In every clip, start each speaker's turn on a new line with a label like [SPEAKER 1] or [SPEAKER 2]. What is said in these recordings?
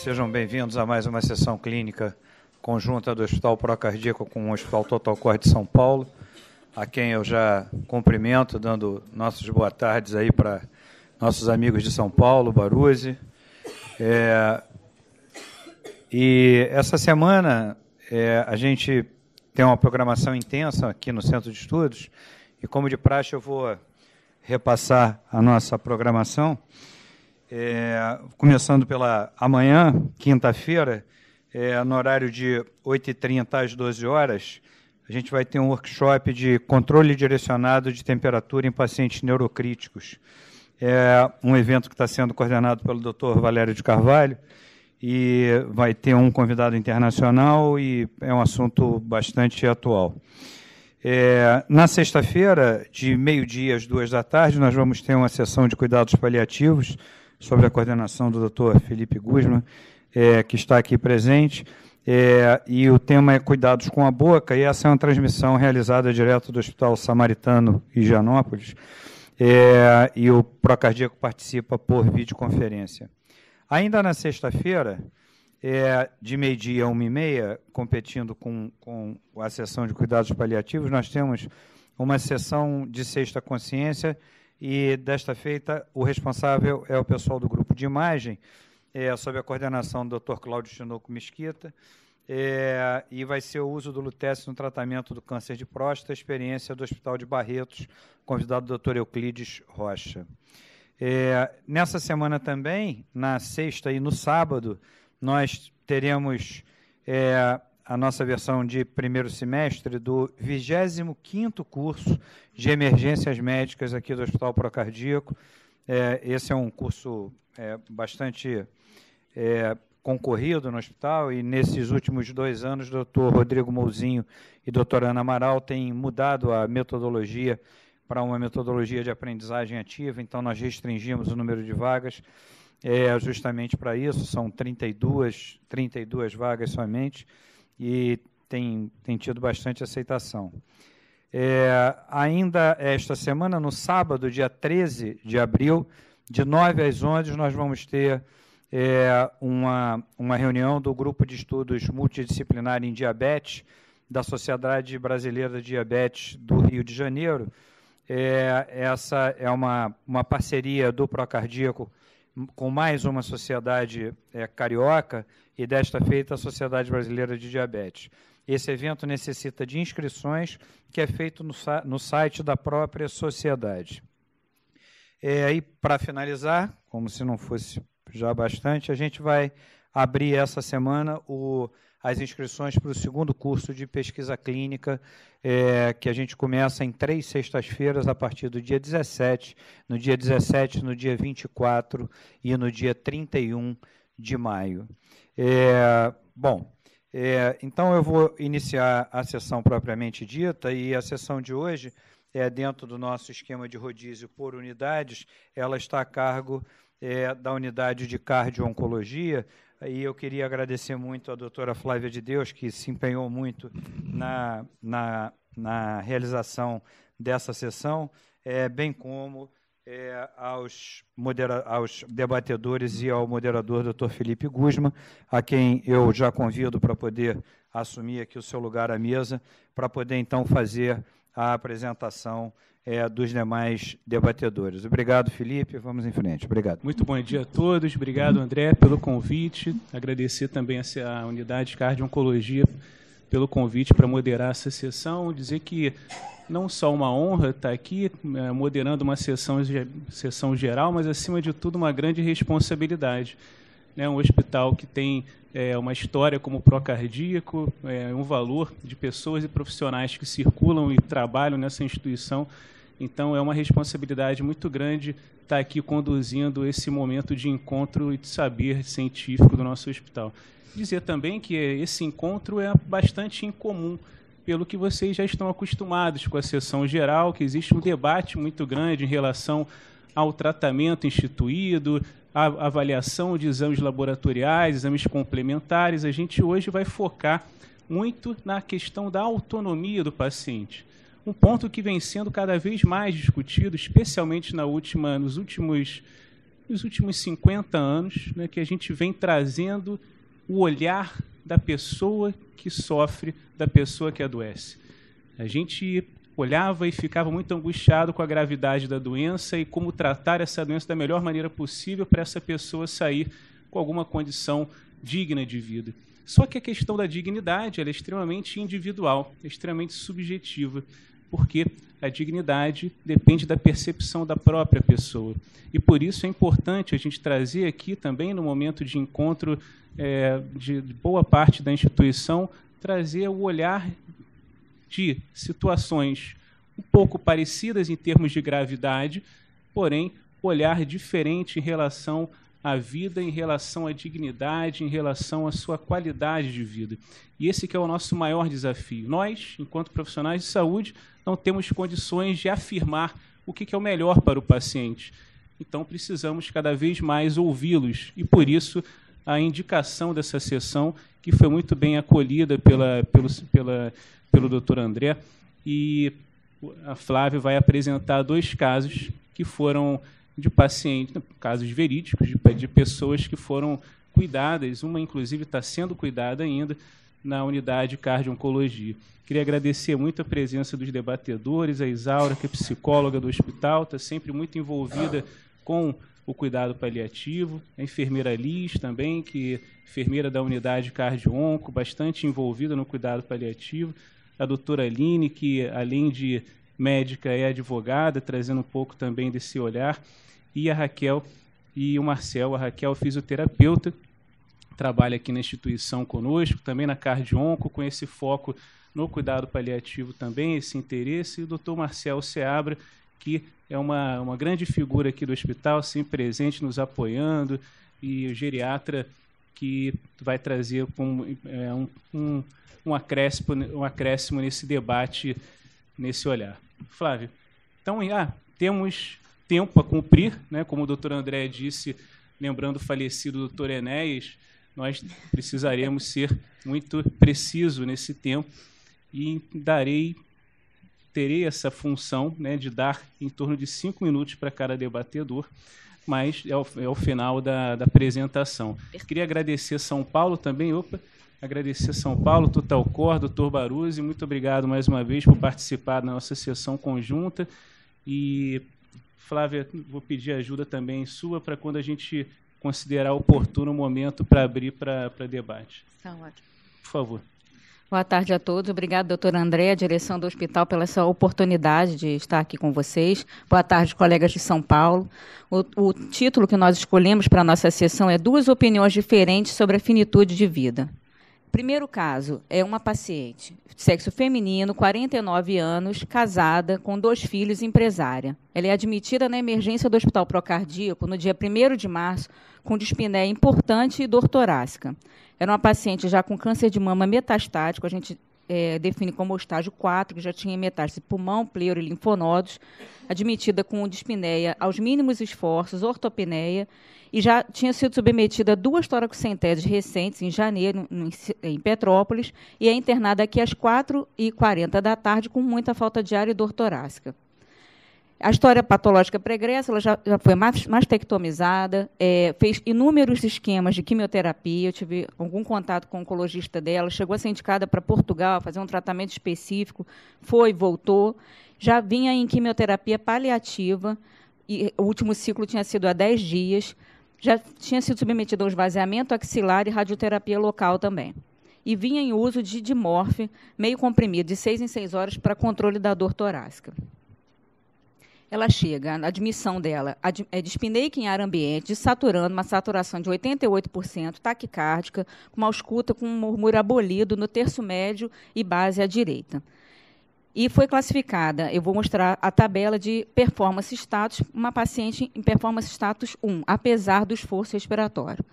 [SPEAKER 1] sejam bem-vindos a mais uma sessão clínica conjunta do Hospital Procardíaco com o Hospital Total Core de São Paulo, a quem eu já cumprimento, dando nossas boas tardes aí para nossos amigos de São Paulo, Baruzzi. E essa semana a gente tem uma programação intensa aqui no Centro de Estudos, e como de praxe eu vou repassar a nossa programação. Começando pela amanhã, quinta-feira, no horário de 8h30 às 12 horas, a gente vai ter um workshop de controle direcionado de temperatura em pacientes neurocríticos. É um evento que está sendo coordenado pelo Dr. Valério de Carvalho e vai ter um convidado internacional e é um assunto bastante atual. Na sexta-feira, de meio-dia às 14h, nós vamos ter uma sessão de cuidados paliativos sobre a coordenação do Dr. Felipe Guzman, que está aqui presente, e o tema é cuidados com a boca, e essa é uma transmissão realizada direto do Hospital Samaritano Higienópolis, e o Procardíaco participa por videoconferência. Ainda na sexta-feira, de meio-dia a 1h30, competindo com a sessão de cuidados paliativos, nós temos uma sessão de sexta consciência, e desta feita o responsável é o pessoal do grupo de imagem, sob a coordenação do Dr. Cláudio Chinoco Mesquita, e vai ser o uso do lutécio no tratamento do câncer de próstata, experiência do Hospital de Barretos, convidado o Dr. Euclides Rocha. Nessa semana também, na sexta e no sábado, nós teremos a nossa versão de primeiro semestre do 25º curso de emergências médicas aqui do Hospital Procardíaco. Esse é um curso bastante concorrido no hospital, e nesses últimos 2 anos, o Dr. Rodrigo Mouzinho e a doutora Ana Amaral têm mudado a metodologia para uma metodologia de aprendizagem ativa, então nós restringimos o número de vagas justamente para isso, são 32 vagas somente, e tem tido bastante aceitação. Ainda esta semana, no sábado, dia 13 de abril, de 9 às 11, nós vamos ter uma reunião do Grupo de Estudos Multidisciplinar em Diabetes, da Sociedade Brasileira de Diabetes do Rio de Janeiro. Essa é uma parceria do Procardíaco com mais uma sociedade carioca, e desta feita a Sociedade Brasileira de Diabetes. Esse evento necessita de inscrições, que é feito no site da própria sociedade. E para finalizar, como se não fosse já bastante, a gente vai abrir essa semana as inscrições para o segundo curso de pesquisa clínica, que a gente começa em 3 sextas-feiras, a partir do dia 17, no dia 17, no dia 24 e no dia 31 de maio. Então eu vou iniciar a sessão propriamente dita, e a sessão de hoje, dentro do nosso esquema de rodízio por unidades, ela está a cargo da unidade de cardio-oncologia, e eu queria agradecer muito a doutora Flávia de Deus, que se empenhou muito na realização dessa sessão, bem como aos debatedores e ao moderador, doutor Felipe Guzman, a quem eu já convido para poder assumir aqui o seu lugar à mesa, para poder, então, fazer a apresentação dos demais debatedores. Obrigado, Felipe. Vamos em frente. Obrigado.
[SPEAKER 2] Muito bom dia a todos. Obrigado, André, pelo convite. Agradecer também a unidade de cardio-oncologia pelo convite para moderar essa sessão. Dizer que não só uma honra estar aqui moderando uma sessão geral, mas, acima de tudo, uma grande responsabilidade. Um hospital que tem uma história como Procardíaco, um valor de pessoas e profissionais que circulam e trabalham nessa instituição. Então, é uma responsabilidade muito grande estar aqui conduzindo esse momento de encontro e de saber científico do nosso hospital. Dizer também que esse encontro é bastante incomum, pelo que vocês já estão acostumados com a sessão geral, que existe um debate muito grande em relação ao tratamento instituído, a avaliação de exames laboratoriais, exames complementares. A gente hoje vai focar muito na questão da autonomia do paciente. Um ponto que vem sendo cada vez mais discutido, especialmente nos últimos nos últimos 50 anos, né, que a gente vem trazendo o olhar da pessoa que sofre, da pessoa que adoece. A gente olhava e ficava muito angustiado com a gravidade da doença e como tratar essa doença da melhor maneira possível para essa pessoa sair com alguma condição digna de vida. Só que a questão da dignidade ela é extremamente individual, é extremamente subjetiva, porque a dignidade depende da percepção da própria pessoa. E por isso é importante a gente trazer aqui também, no momento de encontro de boa parte da instituição, trazer o olhar de situações um pouco parecidas em termos de gravidade, porém, olhar diferente em relação à vida, em relação à dignidade, em relação à sua qualidade de vida. E esse que é o nosso maior desafio. Nós, enquanto profissionais de saúde, não temos condições de afirmar o que é o melhor para o paciente. Então, precisamos cada vez mais ouvi-los. E, por isso, a indicação dessa sessão, que foi muito bem acolhida pelo Dr. André, e a Flávia vai apresentar 2 casos que foram de pacientes, casos verídicos, de pessoas que foram cuidadas, uma, inclusive, está sendo cuidada ainda na unidade de cardio-oncologia. Queria agradecer muito a presença dos debatedores, a Isaura, que é psicóloga do hospital, está sempre muito envolvida com o cuidado paliativo, a enfermeira Liz também, que é enfermeira da unidade cardio-onco, bastante envolvida no cuidado paliativo, a doutora Aline, que, além de médica, é advogada, trazendo um pouco também desse olhar, e a Raquel e o Marcel. A Raquel, fisioterapeuta, trabalha aqui na instituição conosco, também na cardio-onco, com esse foco no cuidado paliativo também, esse interesse, e o doutor Marcel Seabra, que é uma grande figura aqui do hospital, sempre presente, nos apoiando, e o geriatra que vai trazer um acréscimo nesse debate, nesse olhar. Flávio, então, temos tempo a cumprir, né? Como o doutor André disse, lembrando o falecido doutor Enéas, nós precisaremos ser muito precisos nesse tempo e terei essa função, né, de dar em torno de 5 minutos para cada debatedor, mas é o final da apresentação. Queria agradecer São Paulo também, agradecer São Paulo, Totalcor, doutor Baruzzi, muito obrigado mais uma vez por participar da nossa sessão conjunta. E, Flávia, vou pedir ajuda também sua para quando a gente considerar oportuno o momento para abrir para debate.
[SPEAKER 3] Tá ótimo.
[SPEAKER 2] Por favor.
[SPEAKER 3] Boa tarde a todos. Obrigado, doutor André, a direção do hospital, pela essa oportunidade de estar aqui com vocês. Boa tarde, colegas de São Paulo. O título que nós escolhemos para a nossa sessão é 2 opiniões diferentes sobre a finitude de vida. Primeiro caso é uma paciente, sexo feminino, 49 anos, casada, com 2 filhos, empresária. Ela é admitida na emergência do Hospital Procardíaco no dia 1º de março, com dispneia importante e dor torácica. Era uma paciente já com câncer de mama metastático, a gente define como o estágio 4, que já tinha metástase pulmão, pleuro e linfonodos, admitida com dispneia aos mínimos esforços, ortopneia, e já tinha sido submetida a 2 toracocenteses recentes, em janeiro, em Petrópolis, e é internada aqui às 4h40 da tarde, com muita falta de ar e dor torácica. A história patológica pregressa, ela já foi mastectomizada, fez inúmeros esquemas de quimioterapia, eu tive algum contato com o oncologista dela, chegou a ser indicada para Portugal, fazer um tratamento específico, voltou, já vinha em quimioterapia paliativa, e o último ciclo tinha sido há 10 dias, já tinha sido submetida ao esvaziamento axilar e radioterapia local também. E vinha em uso de Dimorf, meio comprimido, de 6 em 6 horas, para controle da dor torácica. Ela chega, a admissão dela é dispneica em ar ambiente, desaturando, uma saturação de 88%, taquicárdica, com uma ausculta com um murmúrio abolido no terço médio e base à direita. E foi classificada, eu vou mostrar a tabela de performance status, uma paciente em performance status 1, apesar do esforço respiratório.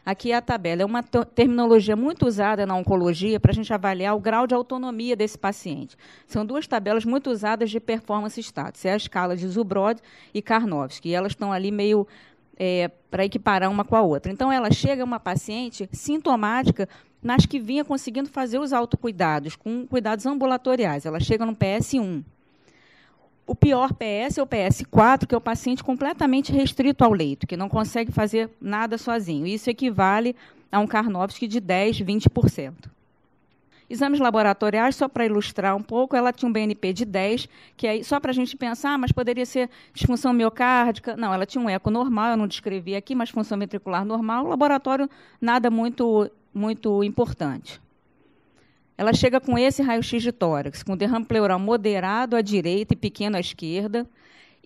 [SPEAKER 3] Aqui a tabela é uma terminologia muito usada na oncologia para a gente avaliar o grau de autonomia desse paciente. São 2 tabelas muito usadas de performance status, é a escala de Zubrod e Karnofsky, e elas estão ali meio para equiparar uma com a outra. Então, ela chega uma paciente sintomática, nas que vinha conseguindo fazer os autocuidados, com cuidados ambulatoriais. Ela chega no PS1. O pior PS é o PS4, que é o paciente completamente restrito ao leito, que não consegue fazer nada sozinho. Isso equivale a um Karnofsky de 10%, 20%. Exames laboratoriais, só para ilustrar um pouco, ela tinha um BNP de 10, que aí, só para a gente pensar, mas poderia ser disfunção miocárdica. Não, ela tinha um eco normal, eu não descrevi aqui, mas função ventricular normal. O laboratório, nada muito importante. Ela chega com esse raio-x de tórax, com derrame pleural moderado à direita e pequeno à esquerda,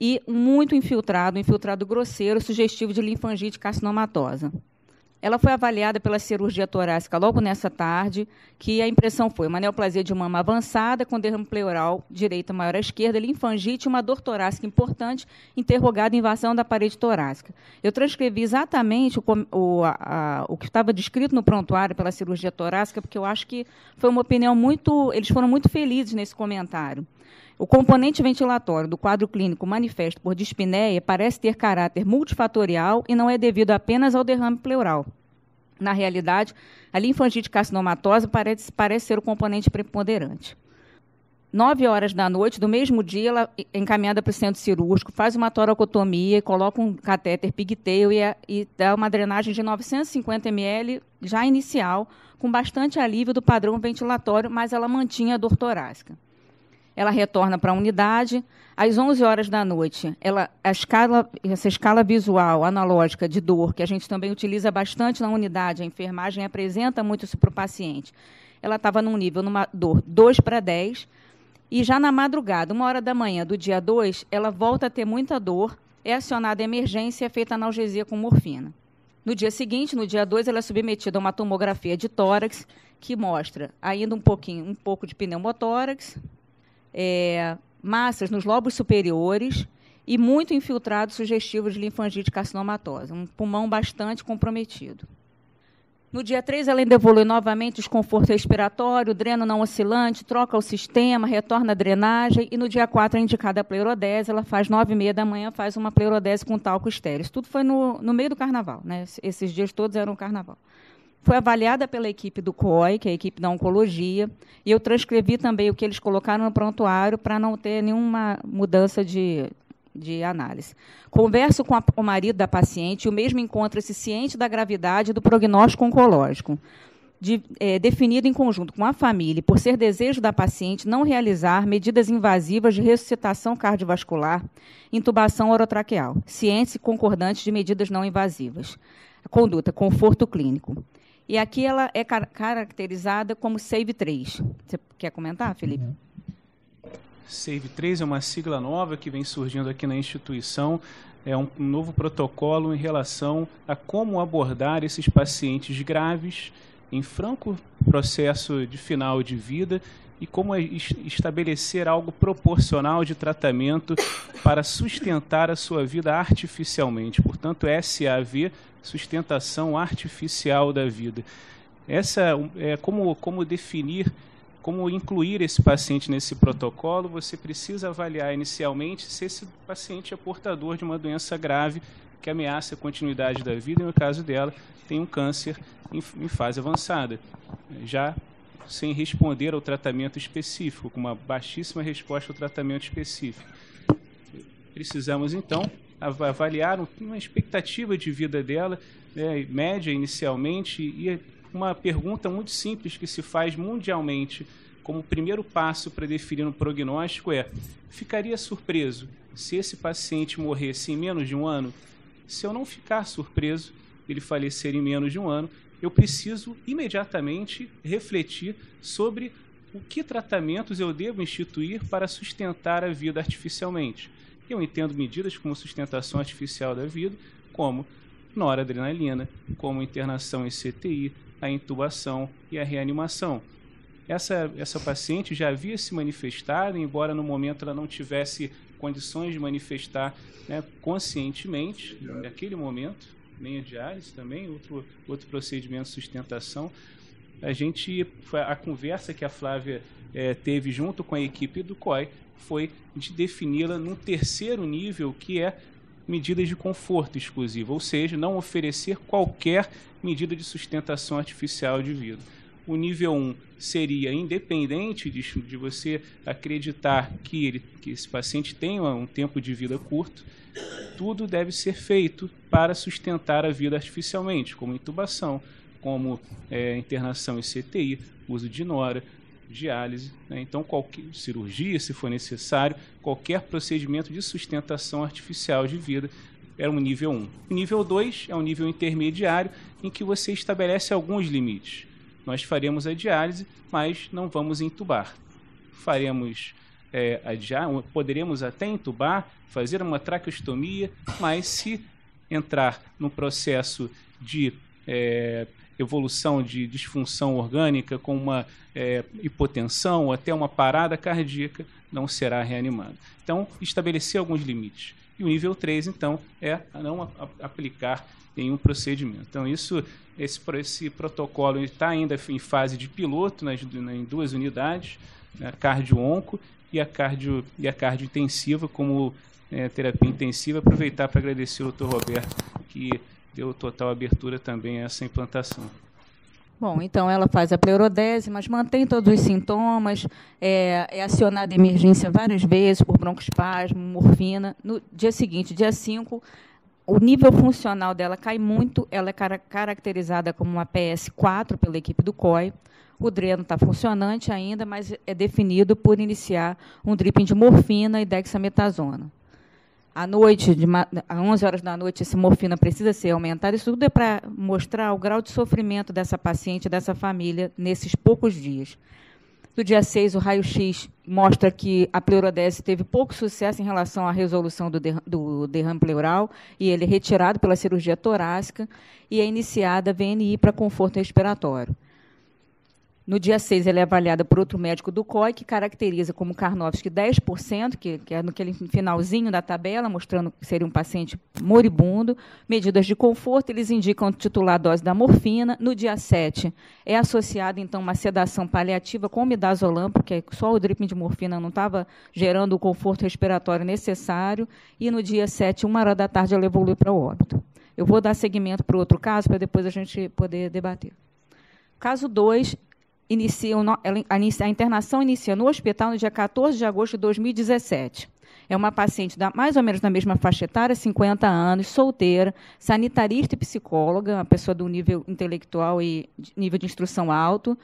[SPEAKER 3] e muito infiltrado, um infiltrado grosseiro, sugestivo de linfangite carcinomatosa. Ela foi avaliada pela cirurgia torácica logo nessa tarde, que a impressão foi uma neoplasia de mama avançada, com derrame pleural direita maior à esquerda, linfangite e uma dor torácica importante, interrogada invasão da parede torácica. Eu transcrevi exatamente o que estava descrito no prontuário pela cirurgia torácica, porque eu acho que foi uma opinião muito... Eles foram muito felizes nesse comentário. O componente ventilatório do quadro clínico manifesto por dispneia parece ter caráter multifatorial e não é devido apenas ao derrame pleural. Na realidade, a linfangite carcinomatosa parece ser o componente preponderante. 9h da noite do mesmo dia, ela é encaminhada para o centro cirúrgico, faz uma toracotomia, coloca um catéter pigtail e dá uma drenagem de 950 ml já inicial, com bastante alívio do padrão ventilatório, mas ela mantinha a dor torácica. Ela retorna para a unidade. Às 11h da noite, essa escala visual analógica de dor, que a gente também utiliza bastante na unidade, a enfermagem apresenta muito isso para o paciente. Ela estava num nível, numa dor 2/10, e já na madrugada, 1h da manhã do dia 2, ela volta a ter muita dor, é acionada a emergência e é feita analgesia com morfina. No dia seguinte, no dia 2, ela é submetida a uma tomografia de tórax, que mostra ainda um pouco de pneumotórax, massas nos lobos superiores e muito infiltrado sugestivo de linfangite carcinomatosa, um pulmão bastante comprometido. No dia 3, ela ainda evolui novamente desconforto respiratório, dreno não oscilante, troca o sistema, retorna a drenagem, e no dia 4 é indicada a pleurodese, ela faz 9h30 da manhã, faz uma pleurodese com talco estéreo. Isso tudo foi no meio do carnaval, né? Esses dias todos eram carnaval. Foi avaliada pela equipe do COI, que é a equipe da oncologia, e eu transcrevi também o que eles colocaram no prontuário para não ter nenhuma mudança de análise. Converso com o marido da paciente, o mesmo encontra-se ciente da gravidade do prognóstico oncológico, definido em conjunto com a família, por ser desejo da paciente não realizar medidas invasivas de ressuscitação cardiovascular, intubação orotraqueal, cientes e concordantes de medidas não invasivas. A conduta, conforto clínico. E aqui ela é caracterizada como SAVE-3. Você quer comentar, Felipe?
[SPEAKER 2] SAVE-3 é uma sigla nova que vem surgindo aqui na instituição. É um novo protocolo em relação a como abordar esses pacientes graves em franco processo de final de vida e como estabelecer algo proporcional de tratamento para sustentar a sua vida artificialmente. Portanto, SAV, sustentação artificial da vida. Essa é como definir, como incluir esse paciente nesse protocolo. Você precisa avaliar inicialmente se esse paciente é portador de uma doença grave que ameaça a continuidade da vida, e no caso dela, tem um câncer em fase avançada, já sem responder ao tratamento específico, com uma baixíssima resposta ao tratamento específico. Precisamos, então, avaliar uma expectativa de vida dela, média inicialmente, e uma pergunta muito simples que se faz mundialmente como primeiro passo para definir um prognóstico é: ficaria surpreso se esse paciente morresse em menos de um ano? Se eu não ficar surpreso ele falecer em menos de um ano, eu preciso imediatamente refletir sobre o que tratamentos eu devo instituir para sustentar a vida artificialmente. Eu entendo medidas como sustentação artificial da vida, como noradrenalina, como internação em CTI, a intubação e a reanimação. Essa paciente já havia se manifestado, embora no momento ela não tivesse condições de manifestar, né, conscientemente, naquele momento, nem a diálise também, outro procedimento de sustentação. A conversa que a Flávia teve junto com a equipe do COI foi de defini-la num terceiro nível, que é medidas de conforto exclusivo, ou seja, não oferecer qualquer medida de sustentação artificial de vida. O nível 1 seria independente de você acreditar que esse paciente tenha um tempo de vida curto, tudo deve ser feito para sustentar a vida artificialmente, como intubação, como internação em CTI, uso de nora, diálise, né? Então, qualquer cirurgia, se for necessário, qualquer procedimento de sustentação artificial de vida é um nível 1. O nível 2 é um nível intermediário em que você estabelece alguns limites. Nós faremos a diálise, mas não vamos entubar. Faremos poderemos até entubar, fazer uma traqueostomia, mas se entrar no processo de evolução de disfunção orgânica, com uma hipotensão ou até uma parada cardíaca, não será reanimado. Então, estabelecer alguns limites. E o nível 3, então, é não aplicar nenhum procedimento. Então, esse protocolo está ainda em fase de piloto em 2 unidades, a cardio-onco e a cardio-intensiva, como terapia intensiva. Aproveitar para agradecer ao Dr. Roberto, que deu total abertura também a essa implantação.
[SPEAKER 3] Bom, então ela faz a pleurodese, mas mantém todos os sintomas, é acionada em emergência várias vezes por broncoespasmo, morfina. No dia seguinte, dia 5, o nível funcional dela cai muito, ela é caracterizada como uma PS4 pela equipe do COI. O dreno está funcionante ainda, mas é definido por iniciar um dripping de morfina e dexametasona. À noite, às 11 horas da noite, essa morfina precisa ser aumentada. Isso tudo é para mostrar o grau de sofrimento dessa paciente, dessa família, nesses poucos dias. No dia 6, o raio-x mostra que a pleurodese teve pouco sucesso em relação à resolução do derrame pleural, e ele é retirado pela cirurgia torácica e é iniciada a VNI para conforto respiratório. No dia 6, ela é avaliada por outro médico do COI, que caracteriza como Karnofsky 10%, que é naquele finalzinho da tabela, mostrando que seria um paciente moribundo. Medidas de conforto, eles indicam titular a dose da morfina. No dia 7, é associada, então, uma sedação paliativa com midazolam, porque só o dripping de morfina não estava gerando o conforto respiratório necessário. E no dia 7, 1h da tarde, ela evolui para o óbito. Eu vou dar seguimento para o outro caso, para depois a gente poder debater. Caso 2, a internação inicia no hospital no dia 14 de agosto de 2017. É uma paciente mais ou menos na mesma faixa etária, 50 anos, solteira, sanitarista e psicóloga, uma pessoa do nível intelectual e nível de instrução alto.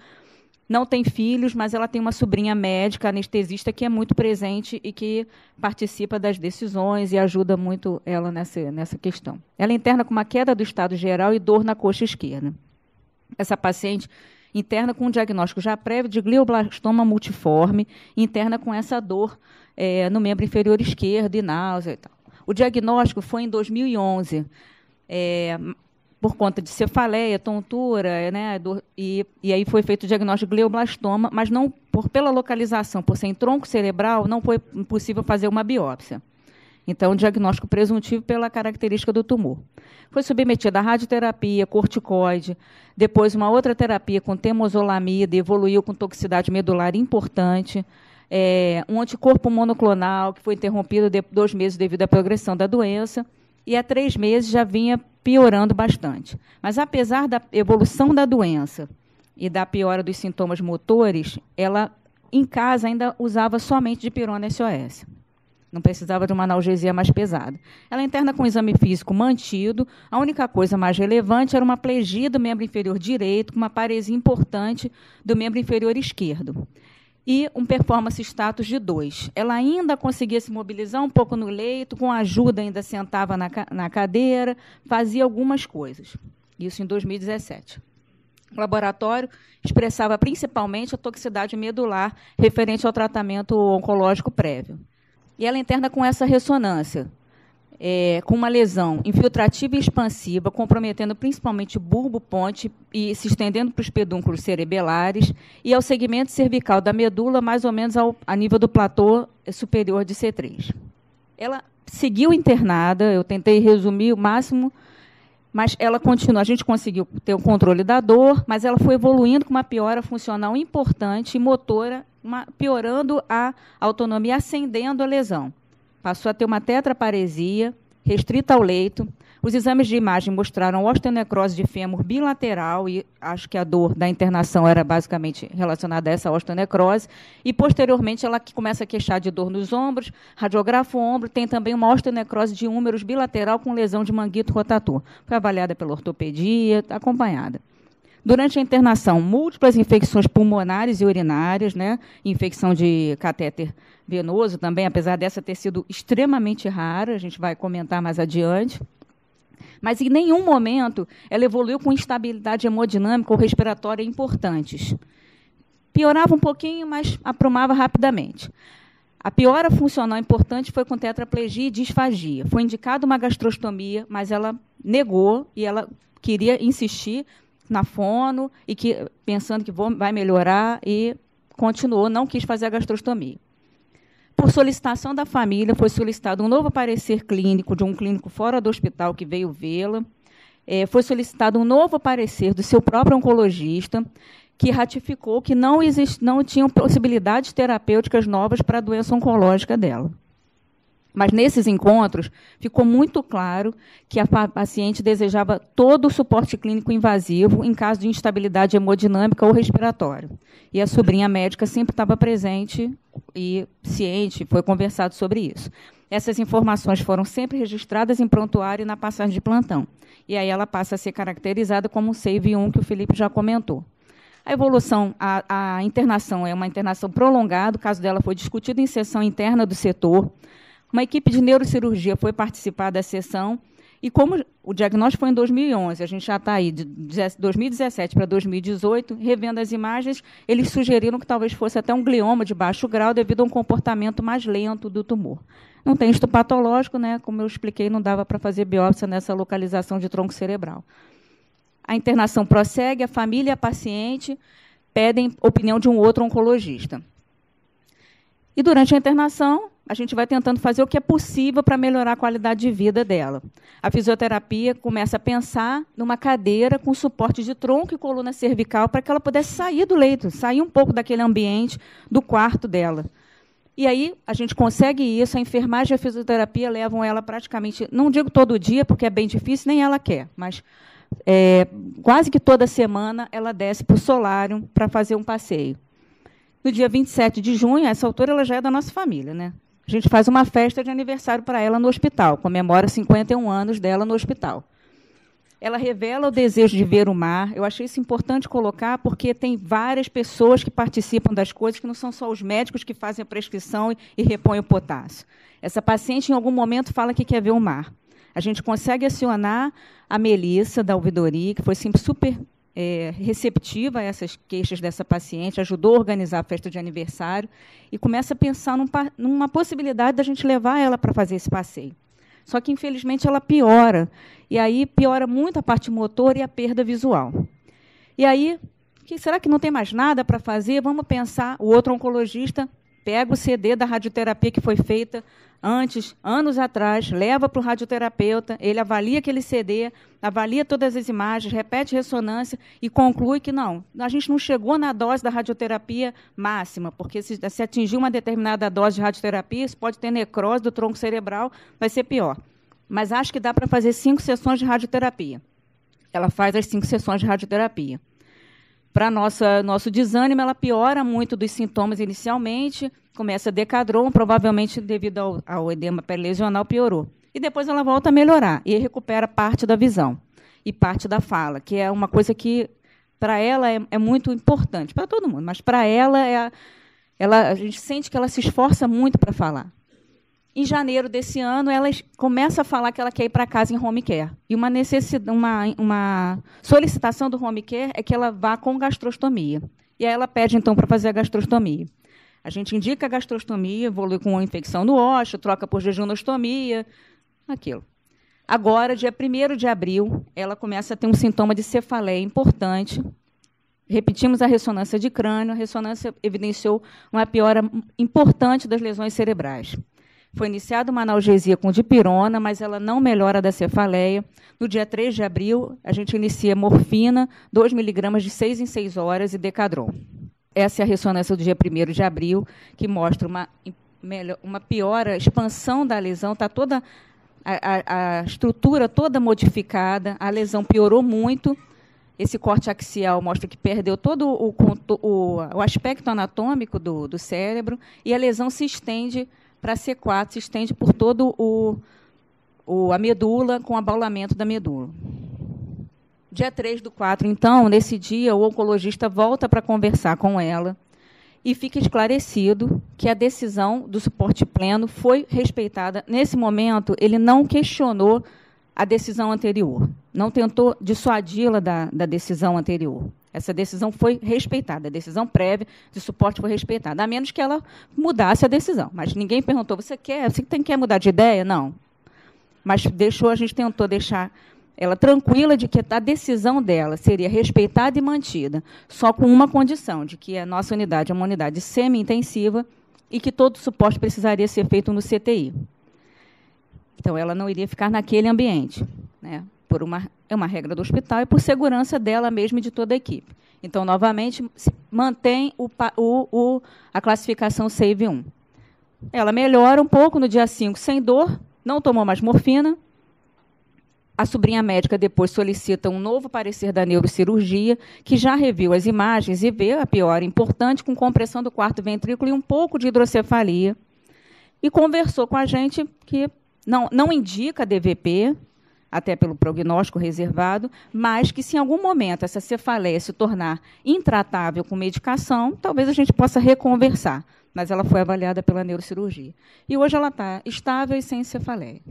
[SPEAKER 3] Não tem filhos, mas ela tem uma sobrinha médica, anestesista, que é muito presente e que participa das decisões e ajuda muito ela nessa questão. Ela interna com uma queda do estado geral e dor na coxa esquerda. Essa paciente interna com um diagnóstico já prévio de glioblastoma multiforme, interna com essa dor no membro inferior esquerdo e náusea e tal. O diagnóstico foi em 2011, por conta de cefaleia, tontura, né, e aí foi feito o diagnóstico de glioblastoma, mas não pela localização, por ser em tronco cerebral, não foi possível fazer uma biópsia. Então, diagnóstico presuntivo pela característica do tumor. Foi submetida a radioterapia, corticoide, depois uma outra terapia com temozolomida, evoluiu com toxicidade medular importante, um anticorpo monoclonal, que foi interrompido 2 meses devido à progressão da doença, e há 3 meses já vinha piorando bastante. Mas, apesar da evolução da doença e da piora dos sintomas motores, ela, em casa, ainda usava somente dipirona SOS. Não precisava de uma analgesia mais pesada. Ela interna com o exame físico mantido. A única coisa mais relevante era uma plegia do membro inferior direito, com uma paresia importante do membro inferior esquerdo. E um performance status de 2. Ela ainda conseguia se mobilizar um pouco no leito, com ajuda ainda sentava na cadeira, fazia algumas coisas. Isso em 2017. O laboratório expressava principalmente a toxicidade medular referente ao tratamento oncológico prévio. E ela interna com essa ressonância, com uma lesão infiltrativa e expansiva, comprometendo principalmente o bulbo ponte e se estendendo para os pedúnculos cerebelares e ao segmento cervical da medula, mais ou menos a nível do platô superior de C3. Ela seguiu internada, eu tentei resumir o máximo, mas ela continua. A gente conseguiu ter o controle da dor, mas ela foi evoluindo com uma piora funcional importante e motora, piorando a autonomia, acendendo a lesão. Passou a ter uma tetraparesia, restrita ao leito. Os exames de imagem mostraram osteonecrose de fêmur bilateral, e acho que a dor da internação era basicamente relacionada a essa osteonecrose, e, posteriormente, ela começa a queixar de dor nos ombros, radiografa o ombro, tem também uma osteonecrose de húmerus bilateral com lesão de manguito rotator. Foi avaliada pela ortopedia, acompanhada. Durante a internação, múltiplas infecções pulmonares e urinárias, né? Infecção de catéter venoso também, apesar dessa ter sido extremamente rara, a gente vai comentar mais adiante. Mas, em nenhum momento, ela evoluiu com instabilidade hemodinâmica ou respiratória importantes. Piorava um pouquinho, mas aprumava rapidamente. A piora funcional importante foi com tetraplegia e disfagia. Foi indicada uma gastrostomia, mas ela negou e ela queria insistir na fono, e pensando que vai melhorar, e continuou, não quis fazer a gastrostomia. Por solicitação da família, foi solicitado um novo parecer clínico de um clínico fora do hospital que veio vê-la. Foi solicitado um novo parecer do seu próprio oncologista, que ratificou que não tinham possibilidades terapêuticas novas para a doença oncológica dela. Mas, nesses encontros, ficou muito claro que a paciente desejava todo o suporte clínico invasivo em caso de instabilidade hemodinâmica ou respiratória. E a sobrinha médica sempre estava presente e ciente, foi conversado sobre isso. Essas informações foram sempre registradas em prontuário e na passagem de plantão. E aí ela passa a ser caracterizada como um SAVE-1, que o Felipe já comentou. A evolução, a internação é uma internação prolongada, o caso dela foi discutido em sessão interna do setor. Uma equipe de neurocirurgia foi participar da sessão, e como o diagnóstico foi em 2011, a gente já está aí de 2017 para 2018, revendo as imagens, eles sugeriram que talvez fosse até um glioma de baixo grau devido a um comportamento mais lento do tumor. Não tem estudo patológico, né? Como eu expliquei, não dava para fazer biópsia nessa localização de tronco cerebral. A internação prossegue, a família e a paciente pedem opinião de um outro oncologista. E, durante a internação, a gente vai tentando fazer o que é possível para melhorar a qualidade de vida dela. A fisioterapia começa a pensar numa cadeira com suporte de tronco e coluna cervical para que ela pudesse sair do leito, sair um pouco daquele ambiente do quarto dela. E aí a gente consegue isso, a enfermagem e a fisioterapia levam ela praticamente, não digo todo dia, porque é bem difícil, nem ela quer, mas quase que toda semana ela desce para o solário para fazer um passeio. No dia 27 de junho, a essa altura, ela já é da nossa família, né? A gente faz uma festa de aniversário para ela no hospital, comemora 51 anos dela no hospital. Ela revela o desejo de ver o mar. Eu achei isso importante colocar, porque tem várias pessoas que participam das coisas, que não são só os médicos que fazem a prescrição e repõem o potássio. Essa paciente, em algum momento, fala que quer ver o mar. A gente consegue acionar a Melissa, da ouvidoria, que foi sempre super receptiva a essas queixas dessa paciente, ajudou a organizar a festa de aniversário e começa a pensar numa possibilidade da gente levar ela para fazer esse passeio. Só que, infelizmente, ela piora. E aí piora muito a parte motora e a perda visual. E aí, será que não tem mais nada para fazer? Vamos pensar, o outro oncologista pega o CD da radioterapia que foi feita antes, anos atrás, leva para o radioterapeuta, ele avalia aquele CD, avalia todas as imagens, repete ressonância e conclui que não, a gente não chegou na dose da radioterapia máxima, porque se atingir uma determinada dose de radioterapia, isso pode ter necrose do tronco cerebral, vai ser pior. Mas acho que dá para fazer 5 sessões de radioterapia. Ela faz as 5 sessões de radioterapia. Para nosso desânimo, ela piora muito dos sintomas inicialmente, começa a decadron, provavelmente devido ao edema perilesional, piorou. E depois ela volta a melhorar e recupera parte da visão e parte da fala, que é uma coisa que, para ela, é muito importante, para todo mundo, mas para ela, a gente sente que ela se esforça muito para falar. Em janeiro desse ano, ela começa a falar que ela quer ir para casa em home care. E uma solicitação do home care é que ela vá com gastrostomia. E aí ela pede, então, para fazer a gastrostomia. A gente indica a gastrostomia, evolui com uma infecção no ósseo, troca por jejunostomia, aquilo. Agora, dia 1º de abril, ela começa a ter um sintoma de cefaleia importante. Repetimos a ressonância de crânio, a ressonância evidenciou uma piora importante das lesões cerebrais. Foi iniciada uma analgesia com dipirona, mas ela não melhora da cefaleia. No dia 3 de abril, a gente inicia morfina, 2 miligramas de 6 em 6 horas e decadron. Essa é a ressonância do dia 1º de abril, que mostra uma piora, expansão da lesão, está toda a estrutura toda modificada, a lesão piorou muito. Esse corte axial mostra que perdeu todo o aspecto anatômico do cérebro, e a lesão se estende para C4, se estende por todo a medula, com abaulamento da medula. Dia 3/4, então, nesse dia, o oncologista volta para conversar com ela e fica esclarecido que a decisão do suporte pleno foi respeitada. Nesse momento, ele não questionou a decisão anterior, não tentou dissuadi-la da decisão anterior. Essa decisão foi respeitada, a decisão prévia de suporte foi respeitada, a menos que ela mudasse a decisão. Mas ninguém perguntou, você quer mudar de ideia? Não. Mas a gente tentou deixar ela tranquila de que a decisão dela seria respeitada e mantida, só com uma condição, de que a nossa unidade é uma unidade semi-intensiva e que todo o suporte precisaria ser feito no CTI. Então, ela não iria ficar naquele ambiente, né? É uma regra do hospital e por segurança dela mesma e de toda a equipe. Então, novamente, se mantém a classificação SAVE-1. Ela melhora um pouco no dia 5 sem dor, não tomou mais morfina. A sobrinha médica depois solicita um novo parecer da neurocirurgia, que já reviu as imagens e vê a piora importante com compressão do quarto ventrículo e um pouco de hidrocefalia. E conversou com a gente que não indica DVP, até pelo prognóstico reservado, mas que, se em algum momento essa cefaleia se tornar intratável com medicação, talvez a gente possa reconversar. Mas ela foi avaliada pela neurocirurgia. E hoje ela está estável e sem cefaleia.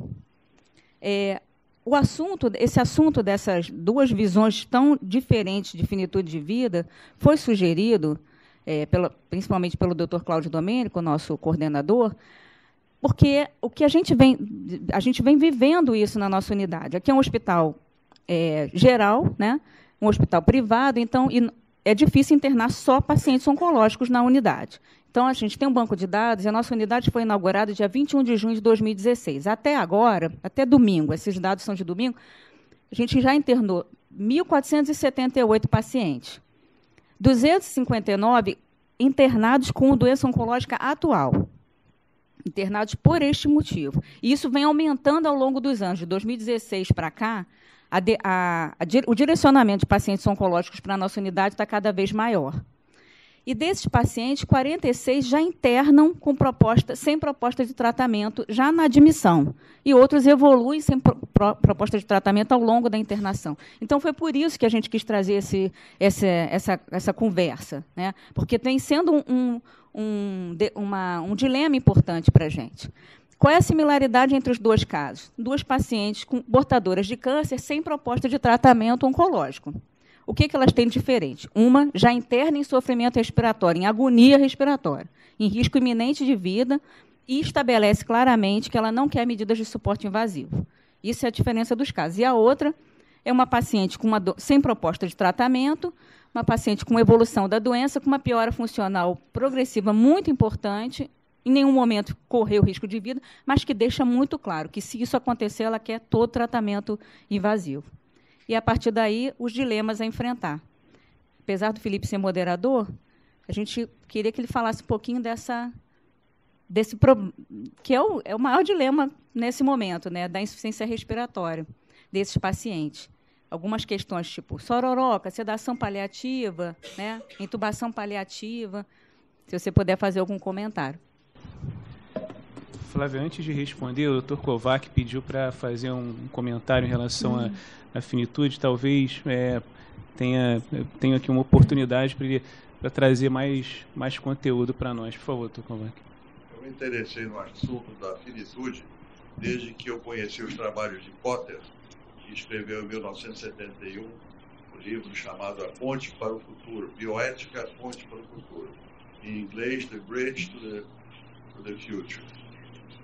[SPEAKER 3] Esse assunto dessas duas visões tão diferentes de finitude de vida foi sugerido, principalmente pelo Dr. Cláudio Domênico, nosso coordenador, porque o que a gente vem vivendo isso na nossa unidade. Aqui é um hospital geral, né? Um hospital privado, então é difícil internar só pacientes oncológicos na unidade. Então, a gente tem um banco de dados, e a nossa unidade foi inaugurada dia 21 de junho de 2016. Até agora, até domingo, esses dados são de domingo, a gente já internou 1.478 pacientes. 259 internados com doença oncológica atual. Internados por este motivo. E isso vem aumentando ao longo dos anos. De 2016 para cá, o direcionamento de pacientes oncológicos para a nossa unidade está cada vez maior. E desses pacientes, 46 já internam sem proposta de tratamento, já na admissão. E outros evoluem sem proposta de tratamento ao longo da internação. Então, foi por isso que a gente quis trazer essa conversa, né? Porque tem sendo um dilema importante para a gente. Qual é a similaridade entre os dois casos? Duas pacientes portadoras de câncer sem proposta de tratamento oncológico. O que elas têm de diferente? Uma já interna em sofrimento respiratório, em agonia respiratória, em risco iminente de vida, e estabelece claramente que ela não quer medidas de suporte invasivo. Isso é a diferença dos casos. E a outra é uma paciente sem proposta de tratamento, uma paciente com evolução da doença, com uma piora funcional progressiva muito importante, em nenhum momento correu risco de vida, mas que deixa muito claro que, se isso acontecer, ela quer todo tratamento invasivo. E, a partir daí, os dilemas a enfrentar. Apesar do Felipe ser moderador, a gente queria que ele falasse um pouquinho que é o maior dilema nesse momento, né, da insuficiência respiratória desses pacientes. Algumas questões, tipo sororoca, sedação paliativa, né, intubação paliativa. Se você puder fazer algum comentário.
[SPEAKER 2] Flávia, antes de responder, o Dr. Kovac pediu para fazer um comentário em relação à finitude. Talvez tenha aqui uma oportunidade para trazer mais conteúdo para nós. Por favor, Dr. Kovac.
[SPEAKER 4] Eu me interessei no assunto da finitude desde que eu conheci os trabalhos de Potter, que escreveu em 1971 um livro chamado A Ponte para o Futuro, Bioética, a Ponte para o Futuro. Em inglês, The Bridge to the Future.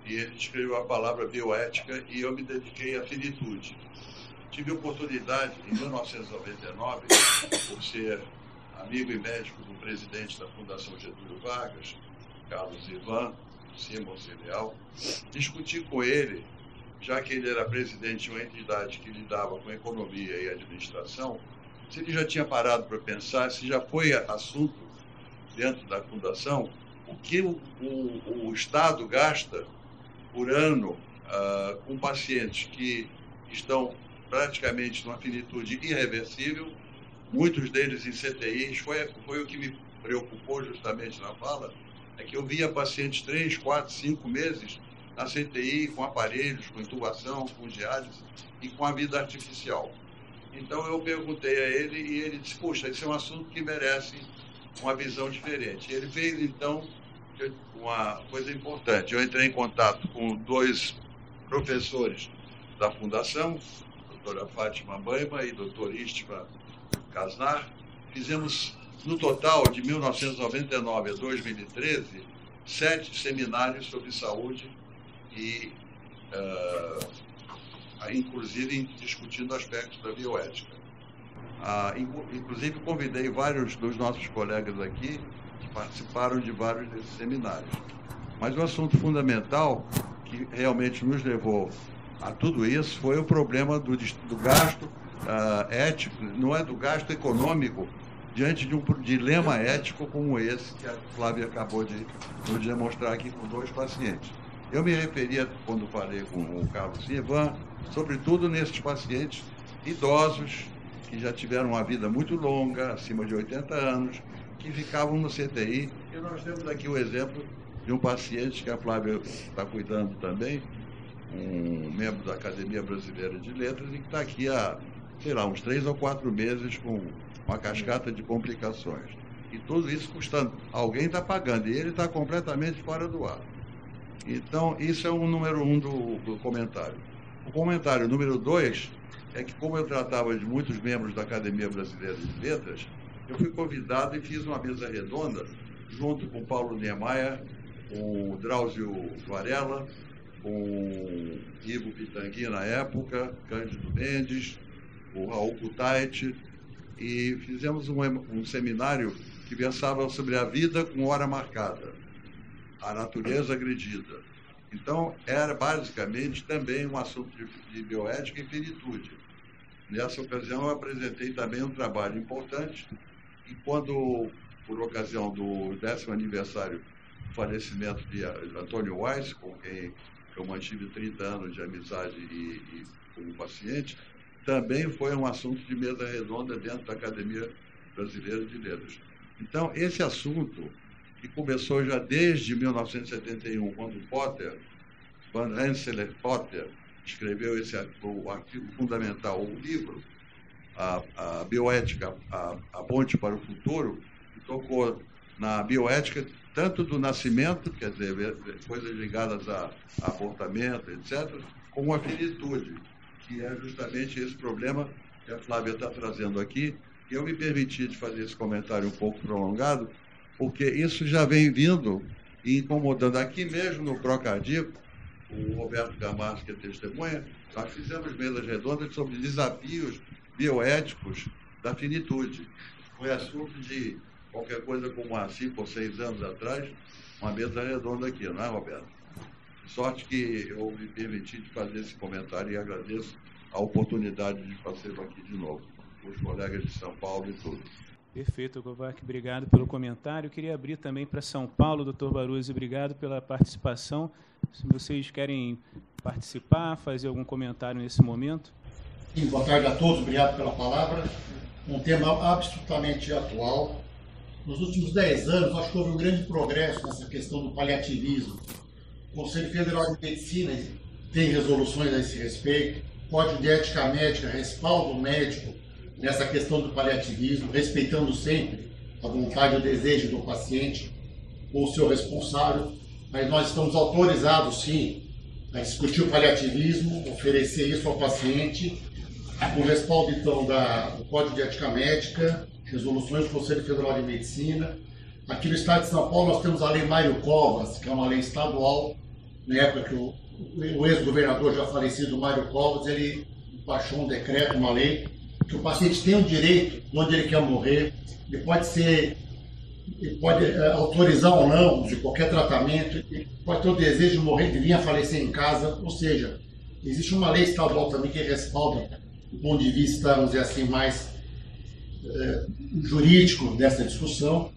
[SPEAKER 4] E ele escreveu a palavra bioética e eu me dediquei à finitude. Tive a oportunidade, em 1999, por ser amigo e médico do presidente da Fundação Getúlio Vargas, Carlos Ivan Simons Leal, discutir com ele, já que ele era presidente de uma entidade que lidava com economia e administração, se ele já tinha parado para pensar, se já foi assunto dentro da Fundação, o que o Estado gasta por ano com pacientes que estão praticamente numa finitude irreversível, muitos deles em CTIs. Foi o que me preocupou justamente na fala, é que eu via pacientes 3, 4, 5 meses na CTI, com aparelhos, com intubação, com diálise e com a vida artificial. Então eu perguntei a ele e ele disse, puxa, esse é um assunto que merece uma visão diferente. Ele fez, então, uma coisa importante. Eu entrei em contato com 2 professores da Fundação, a doutora Fátima Baima e a doutora Istima Casnar. Fizemos, no total, de 1999 a 2013, 7 seminários sobre saúde e, inclusive, discutindo aspectos da bioética. Inclusive, convidei vários dos nossos colegas aqui que participaram de vários desses seminários. Mas o assunto fundamental que realmente nos levou a tudo isso foi o problema do gasto ético, não é do gasto econômico, diante de um dilema ético como esse que a Flávia acabou de nos demonstrar aqui com 2 pacientes. Eu me referia, quando falei com o Carlos Ivan, sobretudo nesses pacientes idosos, que já tiveram uma vida muito longa, acima de 80 anos, que ficavam no CTI. E nós temos aqui o exemplo de um paciente que a Flávia está cuidando também, um membro da Academia Brasileira de Letras, e que está aqui há, sei lá, uns 3 ou 4 meses com uma cascata de complicações. E tudo isso custando. Alguém está pagando e ele está completamente fora do ar. Então, isso é o número 1 do comentário. O comentário número 2 é que, como eu tratava de muitos membros da Academia Brasileira de Letras, eu fui convidado e fiz uma mesa redonda junto com o Paulo Niemeyer, com o Drauzio Varela, com o Ivo Pitangui na época, Cândido Mendes, o Raul Kutait, e fizemos um seminário que versava sobre a vida com hora marcada, a natureza agredida. Então, era basicamente também um assunto de bioética e finitude. Nessa ocasião, eu apresentei também um trabalho importante, e quando, por ocasião do 10º aniversário do falecimento de Antônio Weiss, com quem eu mantive 30 anos de amizade e como paciente, também foi um assunto de mesa redonda dentro da Academia Brasileira de Letras. Então, esse assunto, que começou já desde 1971, quando Potter, Van Rensselaer Potter, escreveu o artigo fundamental, o livro, a bioética, a ponte para o futuro, que tocou na bioética tanto do nascimento, quer dizer, coisas ligadas a abortamento, etc., como a finitude, que é justamente esse problema que a Flávia está trazendo aqui. E eu me permiti de fazer esse comentário um pouco prolongado, porque isso já vem vindo e incomodando. Aqui mesmo no Procardíaco, o Roberto Gamarzo, que é testemunha, nós fizemos mesas redondas sobre desafios bioéticos da finitude. Foi assunto de qualquer coisa como há 5 ou 6 anos atrás, uma mesa redonda aqui, não é, Roberto? Sorte que eu me permiti de fazer esse comentário e agradeço a oportunidade de fazê-lo aqui de novo, com os colegas de São Paulo e tudo.
[SPEAKER 2] Perfeito, Kovac, obrigado pelo comentário. Eu queria abrir também para São Paulo, doutor Baruzzi, obrigado pela participação. Se vocês querem participar, fazer algum comentário nesse momento.
[SPEAKER 5] Sim, boa tarde a todos, obrigado pela palavra. Um tema absolutamente atual. Nos últimos 10 anos, acho que houve um grande progresso nessa questão do paliativismo. O Conselho Federal de Medicina tem resoluções a esse respeito. O Código de Ética Médica respalda o médico nessa questão do paliativismo, respeitando sempre a vontade e o desejo do paciente ou o seu responsável. Mas nós estamos autorizados, sim, a discutir o paliativismo, oferecer isso ao paciente, com respaldo, então, do Código de Ética Médica, resoluções do Conselho Federal de Medicina. Aqui no estado de São Paulo nós temos a Lei Mário Covas, que é uma lei estadual, na época que o ex-governador já falecido, Mário Covas, ele baixou um decreto, uma lei, que o paciente tem o direito, onde ele quer morrer, ele pode autorizar ou não de qualquer tratamento, ele pode ter o desejo de morrer, de vir a falecer em casa, ou seja, existe uma lei estadual também que respalda, do ponto de vista, vamos dizer assim, mais jurídico dessa discussão.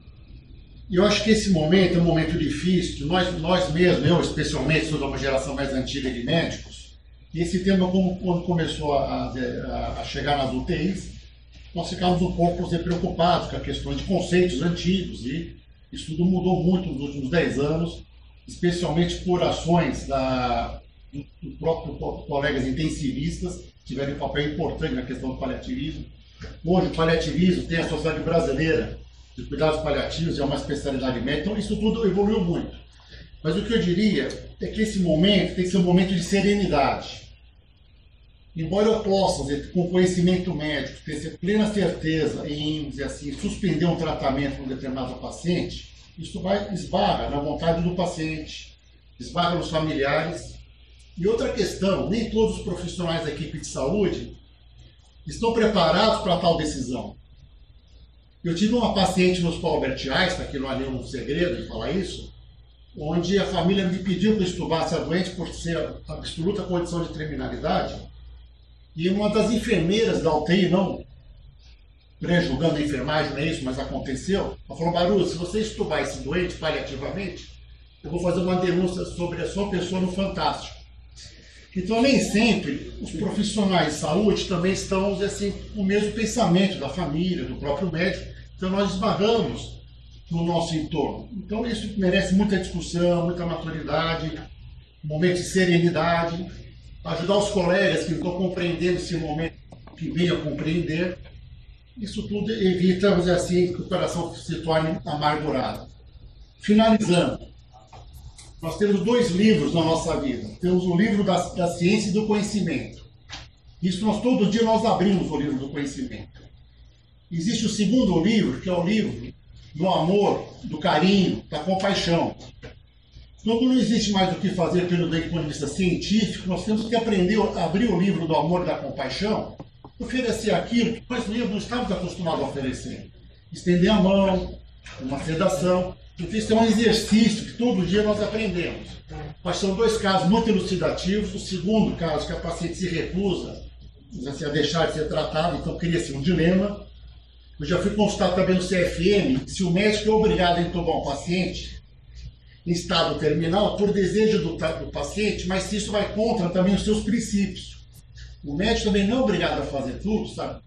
[SPEAKER 5] E eu acho que esse momento é um momento difícil, que nós mesmos, eu especialmente, sou de uma geração mais antiga de médicos, e esse tema, quando começou a chegar nas UTIs, nós ficávamos um pouco preocupados com a questão de conceitos antigos, e isso tudo mudou muito nos últimos 10 anos, especialmente por ações do próprio colegas intensivistas, que tiveram um papel importante na questão do paliativismo. Hoje, o paliativismo tem a Sociedade Brasileira de Cuidados Paliativos, é uma especialidade médica, então isso tudo evoluiu muito. Mas o que eu diria é que esse momento tem que ser um momento de serenidade. Embora eu possa, com conhecimento médico, ter plena certeza em, dizer assim, suspender um tratamento com um determinado paciente, isso esbarra na vontade do paciente, esbarra nos familiares. E outra questão, nem todos os profissionais da equipe de saúde estão preparados para tal decisão. Eu tive uma paciente no Hospital Albert Einstein, que não há nenhum segredo de falar isso, onde a família me pediu que eu estubasse a doente por ser a absoluta condição de terminalidade, e uma das enfermeiras da UTI, não prejulgando a enfermagem, não é isso, mas aconteceu, ela falou: Baruzzi, se você estubar esse doente paliativamente, eu vou fazer uma denúncia sobre a sua pessoa no Fantástico. Então, nem sempre os profissionais de saúde também estão, assim, com o mesmo pensamento da família, do próprio médico. Então, nós esbarramos no nosso entorno. Então, isso merece muita discussão, muita maturidade, um momento de serenidade, ajudar os colegas que não estão compreendendo esse momento, que venham a compreender. Isso tudo evita, vamos dizer assim, que o coração se torne amargurado. Finalizando, nós temos 2 livros na nossa vida. Temos o livro da ciência e do conhecimento. Isso todo dia nós abrimos o livro do conhecimento. Existe o segundo livro, que é o livro do amor, do carinho, da compaixão. Então, quando não existe mais o que fazer pelo ponto de vista científico, nós temos que aprender a abrir o livro do amor e da compaixão, oferecer aquilo que nós mesmos não estamos acostumados a oferecer. Estender a mão, uma sedação. Então, isso é um exercício que todo dia nós aprendemos. Mas são 2 casos muito elucidativos. O segundo caso, que a paciente se recusa a deixar de ser tratada, então cria-se um dilema. Eu já fui consultar também no CFM se o médico é obrigado a entubar um paciente em estado terminal por desejo do paciente, mas se isso vai contra também os seus princípios. O médico também não é obrigado a fazer tudo, sabe?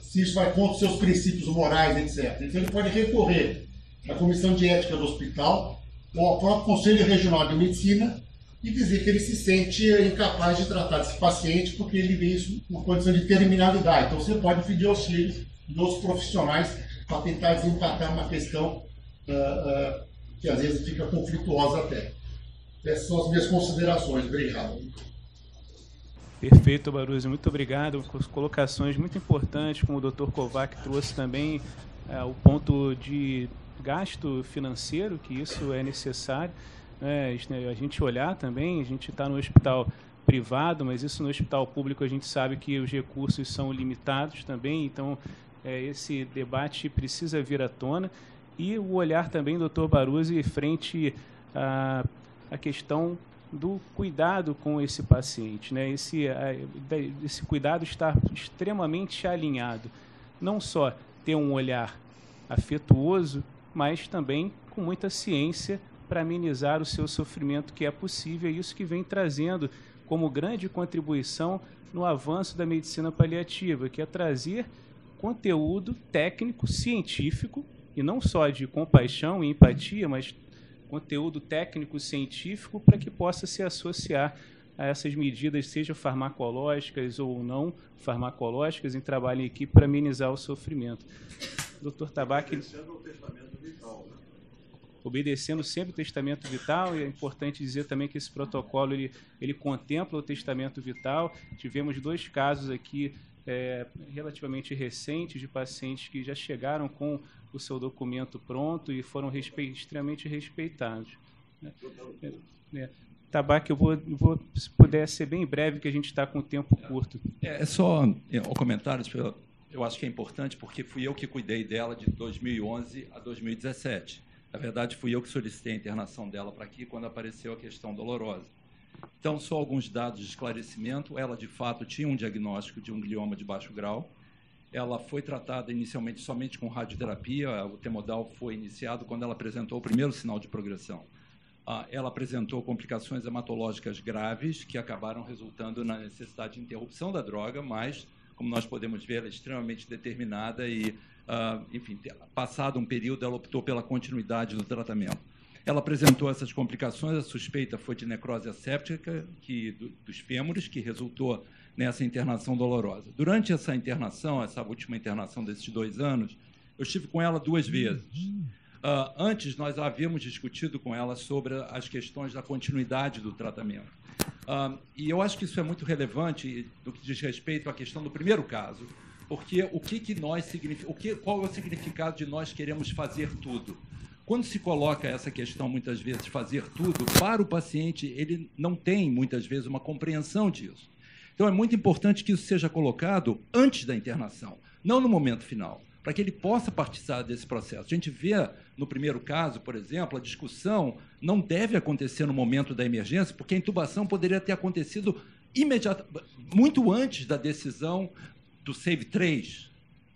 [SPEAKER 5] Se isso vai contra os seus princípios morais, etc. Então ele pode recorrer à Comissão de Ética do hospital ou ao próprio Conselho Regional de Medicina e dizer que ele se sente incapaz de tratar desse paciente porque ele vê isso com condição de terminalidade. Então você pode pedir auxílio dos profissionais para tentar desempatar uma questão que às vezes fica conflituosa até. Essas são as minhas considerações. Obrigado.
[SPEAKER 2] Perfeito, Baruzzi. Muito obrigado. Colocações muito importantes, como o Dr. Kovac trouxe também o ponto de gasto financeiro, que isso é necessário. A gente olhar também, a gente está no hospital privado, mas isso no hospital público a gente sabe que os recursos são limitados também, então esse debate precisa vir à tona. E o olhar também, doutor Baruzzi, frente à questão do cuidado com esse paciente, né? Esse cuidado está extremamente alinhado. Não só ter um olhar afetuoso, mas também com muita ciência para amenizar o seu sofrimento, que é possível, e isso que vem trazendo como grande contribuição no avanço da medicina paliativa, que é trazer conteúdo técnico, científico, e não só de compaixão e empatia, mas conteúdo técnico científico para que possa se associar a essas medidas, seja farmacológicas ou não farmacológicas, em trabalho em equipe para amenizar o sofrimento. Dr. Tabac... Obedecendo o testamento vital, né? Obedecendo sempre o testamento vital, e é importante dizer também que esse protocolo ele contempla o testamento vital. Tivemos 2 casos aqui relativamente recentes de pacientes que já chegaram com o seu documento pronto e foram extremamente respeitados. Tabac, eu vou, se puder ser bem breve, que a gente está com o tempo curto.
[SPEAKER 6] Só um comentário, eu acho que é importante, porque fui eu que cuidei dela de 2011 a 2017. Na verdade, fui eu que solicitei a internação dela para aqui quando apareceu a questão dolorosa. Então, só alguns dados de esclarecimento. Ela, de fato, tinha um diagnóstico de um glioma de baixo grau. ela foi tratada inicialmente somente com radioterapia. O Temodal foi iniciado quando ela apresentou o primeiro sinal de progressão. Ela apresentou complicações hematológicas graves que acabaram resultando na necessidade de interrupção da droga, mas, como nós podemos ver, ela é extremamente determinada e, enfim, passado um período, ela optou pela continuidade do tratamento. Ela apresentou essas complicações, a suspeita foi de necrose asséptica dos fêmures, que resultou nessa internação dolorosa. Durante essa internação, essa última internação desses 2 anos, eu estive com ela 2 vezes. Antes, nós havíamos discutido com ela sobre as questões da continuidade do tratamento. E eu acho que isso é muito relevante do que diz respeito à questão do primeiro caso, porque qual é o significado de nós queremos fazer tudo? Quando se coloca essa questão, muitas vezes, fazer tudo, para o paciente, ele não tem, muitas vezes, uma compreensão disso. Então, é muito importante que isso seja colocado antes da internação, não no momento final, para que ele possa participar desse processo. A gente vê, no primeiro caso, por exemplo, a discussão não deve acontecer no momento da emergência, porque a intubação poderia ter acontecido muito antes da decisão do SAVE-3.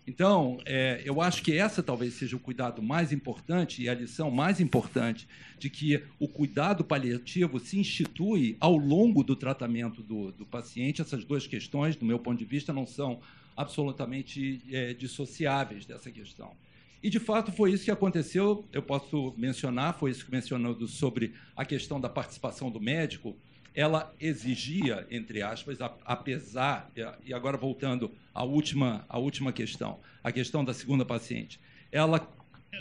[SPEAKER 6] Então, eu acho que essa talvez seja o cuidado mais importante e a lição mais importante de que o cuidado paliativo se institui ao longo do tratamento do paciente. Essas 2 questões, do meu ponto de vista, não são absolutamente dissociáveis dessa questão. E, de fato, foi isso que aconteceu. Eu posso mencionar, foi isso que mencionou sobre a questão da participação do médico. Ela exigia, entre aspas, apesar, e agora voltando à última questão, a questão da segunda paciente, ela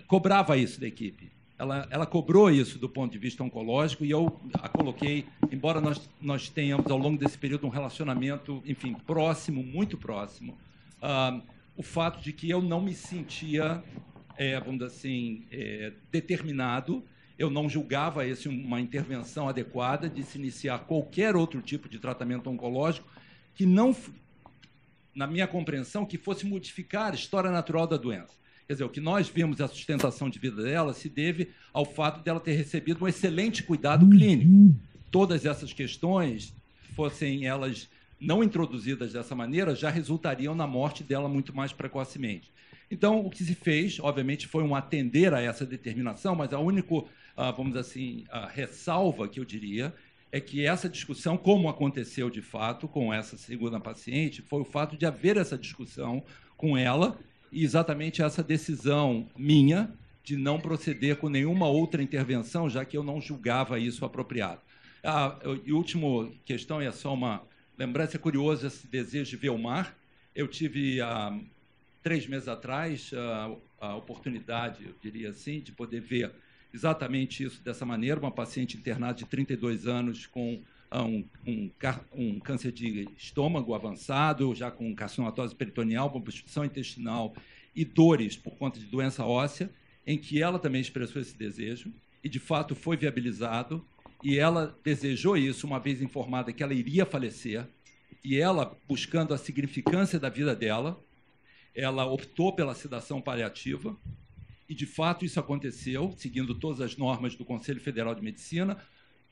[SPEAKER 6] cobrava isso da equipe. Ela cobrou isso do ponto de vista oncológico e eu a coloquei, embora nós tenhamos, ao longo desse período, um relacionamento, enfim, próximo, muito próximo, o fato de que eu não me sentia, vamos dizer assim, determinado. Eu não julgava esse uma intervenção adequada de se iniciar qualquer outro tipo de tratamento oncológico que não, na minha compreensão, que fosse modificar a história natural da doença. Quer dizer, o que nós vimos, a sustentação de vida dela, se deve ao fato dela ter recebido um excelente cuidado clínico. Todas essas questões, fossem elas não introduzidas dessa maneira, já resultariam na morte dela muito mais precocemente. Então, o que se fez, obviamente, foi um atender a essa determinação, mas a única, vamos dizer assim, a ressalva que eu diria é que essa discussão, como aconteceu de fato com essa segunda paciente, foi o fato de haver essa discussão com ela e exatamente essa decisão minha de não proceder com nenhuma outra intervenção, já que eu não julgava isso apropriado. E a última questão, é só uma lembrança curiosa, esse desejo de ver o mar. Eu tive, 3 meses atrás, a oportunidade, eu diria assim, de poder ver exatamente isso dessa maneira, uma paciente internada de 32 anos com um câncer de estômago avançado, já com carcinomatosis peritoneal, obstrução intestinal e dores por conta de doença óssea, em que ela também expressou esse desejo e, de fato, foi viabilizado, e ela desejou isso uma vez informada que ela iria falecer, e ela, buscando a significância da vida dela, ela optou pela sedação paliativa, e, de fato, isso aconteceu, seguindo todas as normas do Conselho Federal de Medicina,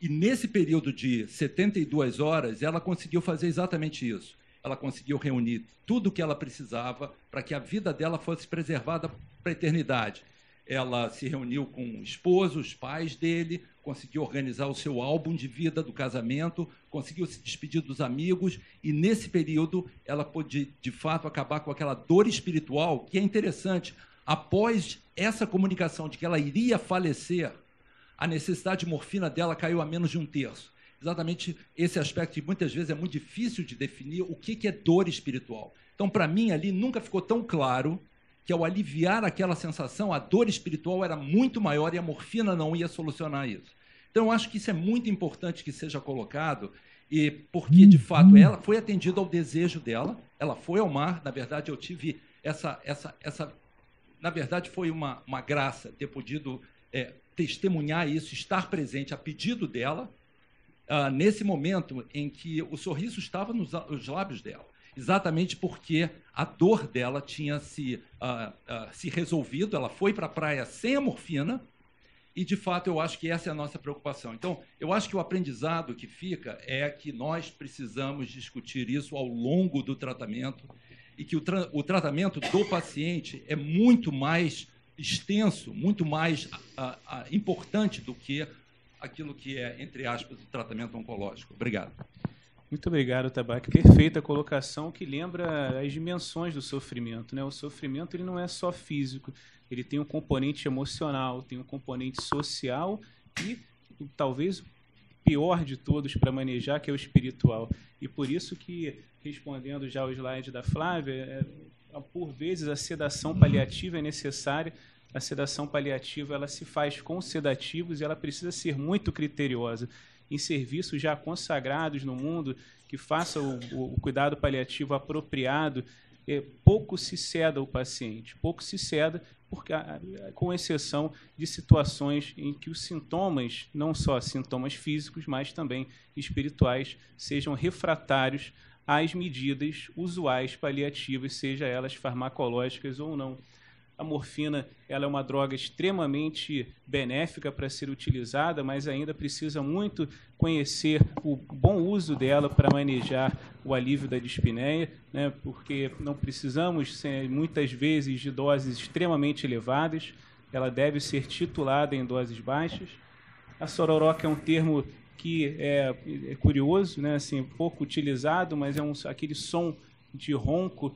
[SPEAKER 6] e, nesse período de 72 horas, ela conseguiu fazer exatamente isso. Ela conseguiu reunir tudo o que ela precisava para que a vida dela fosse preservada para a eternidade. Ela se reuniu com o esposo, os pais dele, conseguiu organizar o seu álbum de vida do casamento, conseguiu se despedir dos amigos, e, nesse período, ela pôde, de fato, acabar com aquela dor espiritual, que é interessante. Após essa comunicação de que ela iria falecer, a necessidade de morfina dela caiu a menos de 1/3. Exatamente esse aspecto que muitas vezes é muito difícil de definir o que é dor espiritual. Então, para mim, ali nunca ficou tão claro que, ao aliviar aquela sensação, a dor espiritual era muito maior e a morfina não ia solucionar isso. Então, eu acho que isso é muito importante que seja colocado, e porque, de fato, ela foi atendida ao desejo dela, ela foi ao mar. Na verdade, eu tive na verdade, foi uma graça ter podido testemunhar isso, estar presente a pedido dela, nesse momento em que o sorriso estava nos lábios dela, exatamente porque a dor dela tinha se resolvido. Ela foi para a praia sem a morfina e, de fato, eu acho que essa é a nossa preocupação. Então, eu acho que o aprendizado que fica é que nós precisamos discutir isso ao longo do tratamento e que o tratamento do paciente é muito mais extenso, muito mais importante do que aquilo que é, entre aspas, o tratamento oncológico. Obrigado.
[SPEAKER 2] Muito obrigado, Tabaque. Perfeita colocação, que lembra as dimensões do sofrimento, né? O sofrimento ele não é só físico, ele tem um componente emocional, tem um componente social e talvez o pior de todos para manejar, que é o espiritual. E por isso que, respondendo já ao slide da Flávia, por vezes a sedação paliativa é necessária. A sedação paliativa ela se faz com sedativos e ela precisa ser muito criteriosa. Em serviços já consagrados no mundo, que façam o cuidado paliativo apropriado, pouco se ceda o paciente, pouco se ceda, porque, com exceção de situações em que os sintomas, não só sintomas físicos, mas também espirituais, sejam refratários às medidas usuais paliativas, seja elas farmacológicas ou não. A morfina ela é uma droga extremamente benéfica para ser utilizada, mas ainda precisa muito conhecer o bom uso dela para manejar o alívio da dispneia, né, porque não precisamos, muitas vezes, de doses extremamente elevadas. Ela deve ser titulada em doses baixas. A sororoca é um termo que é curioso, né, assim, pouco utilizado, mas é aquele som de ronco.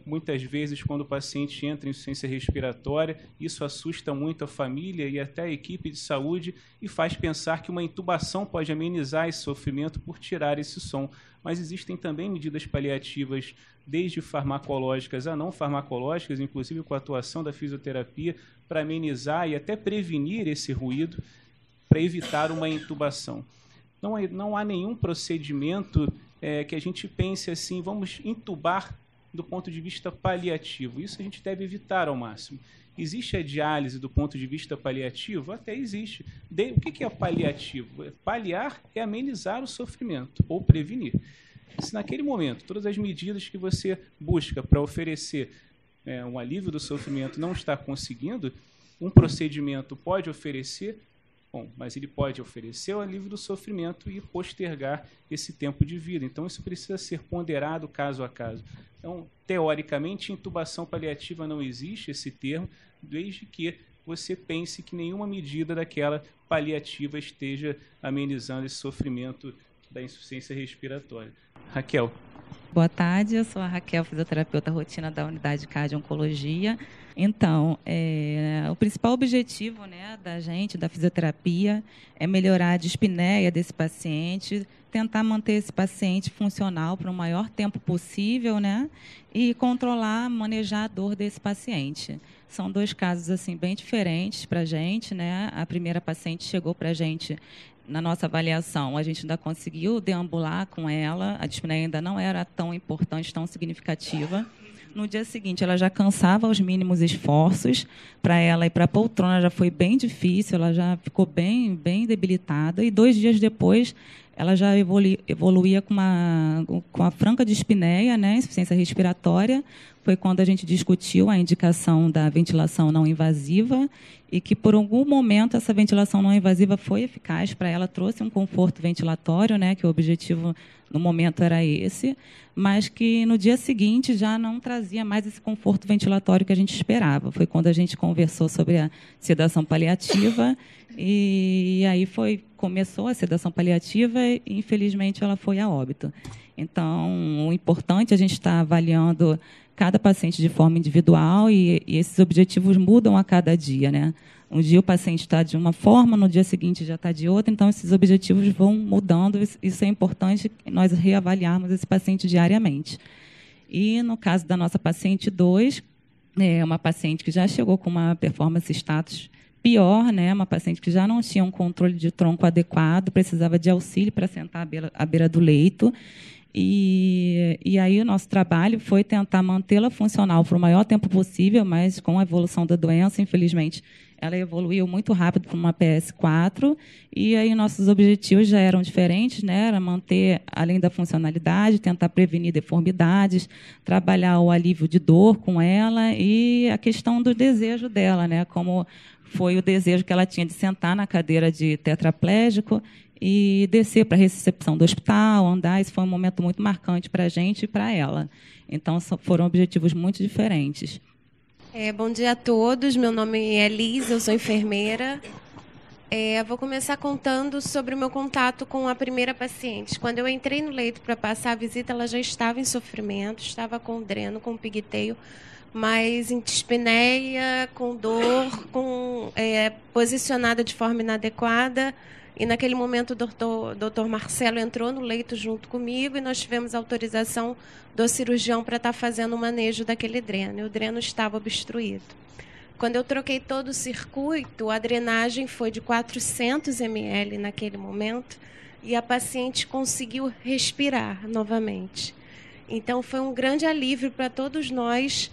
[SPEAKER 2] Muitas vezes, quando o paciente entra em insuficiência respiratória, isso assusta muito a família e até a equipe de saúde e faz pensar que uma intubação pode amenizar esse sofrimento por tirar esse som. Mas existem também medidas paliativas, desde farmacológicas a não farmacológicas, inclusive com a atuação da fisioterapia, para amenizar e até prevenir esse ruído, para evitar uma intubação. Não há nenhum procedimento que a gente pense assim, vamos intubar do ponto de vista paliativo. Isso a gente deve evitar ao máximo. Existe a diálise do ponto de vista paliativo? Até existe. O que é paliativo? Paliar é amenizar o sofrimento ou prevenir. Se naquele momento todas as medidas que você busca para oferecer um alívio do sofrimento não está conseguindo, um procedimento pode oferecer, mas ele pode oferecer o alívio do sofrimento e postergar esse tempo de vida. Então, isso precisa ser ponderado caso a caso. Então, teoricamente, intubação paliativa não existe, esse termo, desde que você pense que nenhuma medida daquela paliativa esteja amenizando esse sofrimento da insuficiência respiratória. Raquel.
[SPEAKER 7] Boa tarde, eu sou a Raquel, fisioterapeuta rotina da unidade de cardio-oncologia. Então, o principal objetivo, né, da gente, da fisioterapia, é melhorar a dispneia desse paciente, tentar manter esse paciente funcional por o maior tempo possível, né, e controlar, manejar a dor desse paciente. São dois casos assim bem diferentes para a gente, né? A primeira paciente chegou para a gente. Na nossa avaliação, a gente ainda conseguiu deambular com ela, a dispneia ainda não era tão importante, tão significativa. No dia seguinte, ela já cansava os mínimos esforços. Para ela e para a poltrona já foi bem difícil, ela já ficou bem debilitada. E 2 dias depois, ela já evoluía com a franca dispneia, né, insuficiência respiratória. Foi quando a gente discutiu a indicação da ventilação não invasiva e que, por algum momento, essa ventilação não invasiva foi eficaz para ela, trouxe um conforto ventilatório, né, que o objetivo no momento era esse, mas que no dia seguinte já não trazia mais esse conforto ventilatório que a gente esperava. Foi quando a gente conversou sobre a sedação paliativa e aí começou a sedação paliativa e, infelizmente, ela foi a óbito. Então, o importante é a gente estar avaliando cada paciente de forma individual e esses objetivos mudam a cada dia, né? Um dia o paciente está de uma forma, no dia seguinte já está de outra, então esses objetivos vão mudando, isso é importante nós reavaliarmos esse paciente diariamente. E no caso da nossa paciente 2, é uma paciente que já chegou com uma performance status pior, né? Uma paciente que já não tinha um controle de tronco adequado, precisava de auxílio para sentar à beira do leito. E aí o nosso trabalho foi tentar mantê-la funcional por o maior tempo possível, mas com a evolução da doença, infelizmente, ela evoluiu muito rápido para uma PS4, e aí nossos objetivos já eram diferentes, né? Era manter, além da funcionalidade, tentar prevenir deformidades, trabalhar o alívio de dor com ela e a questão do desejo dela, né? Como foi o desejo que ela tinha de sentar na cadeira de tetraplégico, e descer para a recepção do hospital, andar. Isso foi um momento muito marcante para a gente e para ela. Então, foram objetivos muito diferentes.
[SPEAKER 8] Bom dia a todos. Meu nome é Liz, eu sou enfermeira. Vou começar contando sobre o meu contato com a primeira paciente. Quando eu entrei no leito para passar a visita, ela já estava em sofrimento, estava com dreno, com pigtail, mas em dispneia, com dor, posicionada de forma inadequada. E, naquele momento, o doutor Marcelo entrou no leito junto comigo e nós tivemos autorização do cirurgião para estar fazendo o manejo daquele dreno. E o dreno estava obstruído. Quando eu troquei todo o circuito, a drenagem foi de 400 ml naquele momento e a paciente conseguiu respirar novamente. Então, foi um grande alívio para todos nós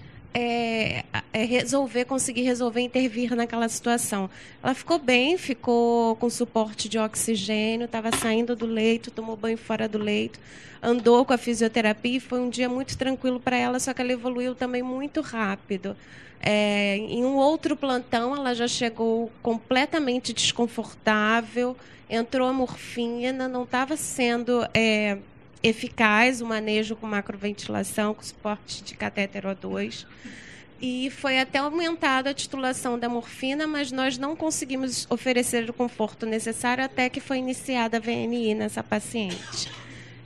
[SPEAKER 8] conseguir resolver, intervir naquela situação. Ela ficou bem, ficou com suporte de oxigênio, estava saindo do leito, tomou banho fora do leito, andou com a fisioterapia e foi um dia muito tranquilo para ela, só que ela evoluiu também muito rápido. Em um outro plantão, ela já chegou completamente desconfortável, entrou a morfina, não estava sendo eficaz o manejo com macroventilação, com suporte de catéter O2. E foi até aumentada a titulação da morfina, mas nós não conseguimos oferecer o conforto necessário até que foi iniciada a VNI nessa paciente.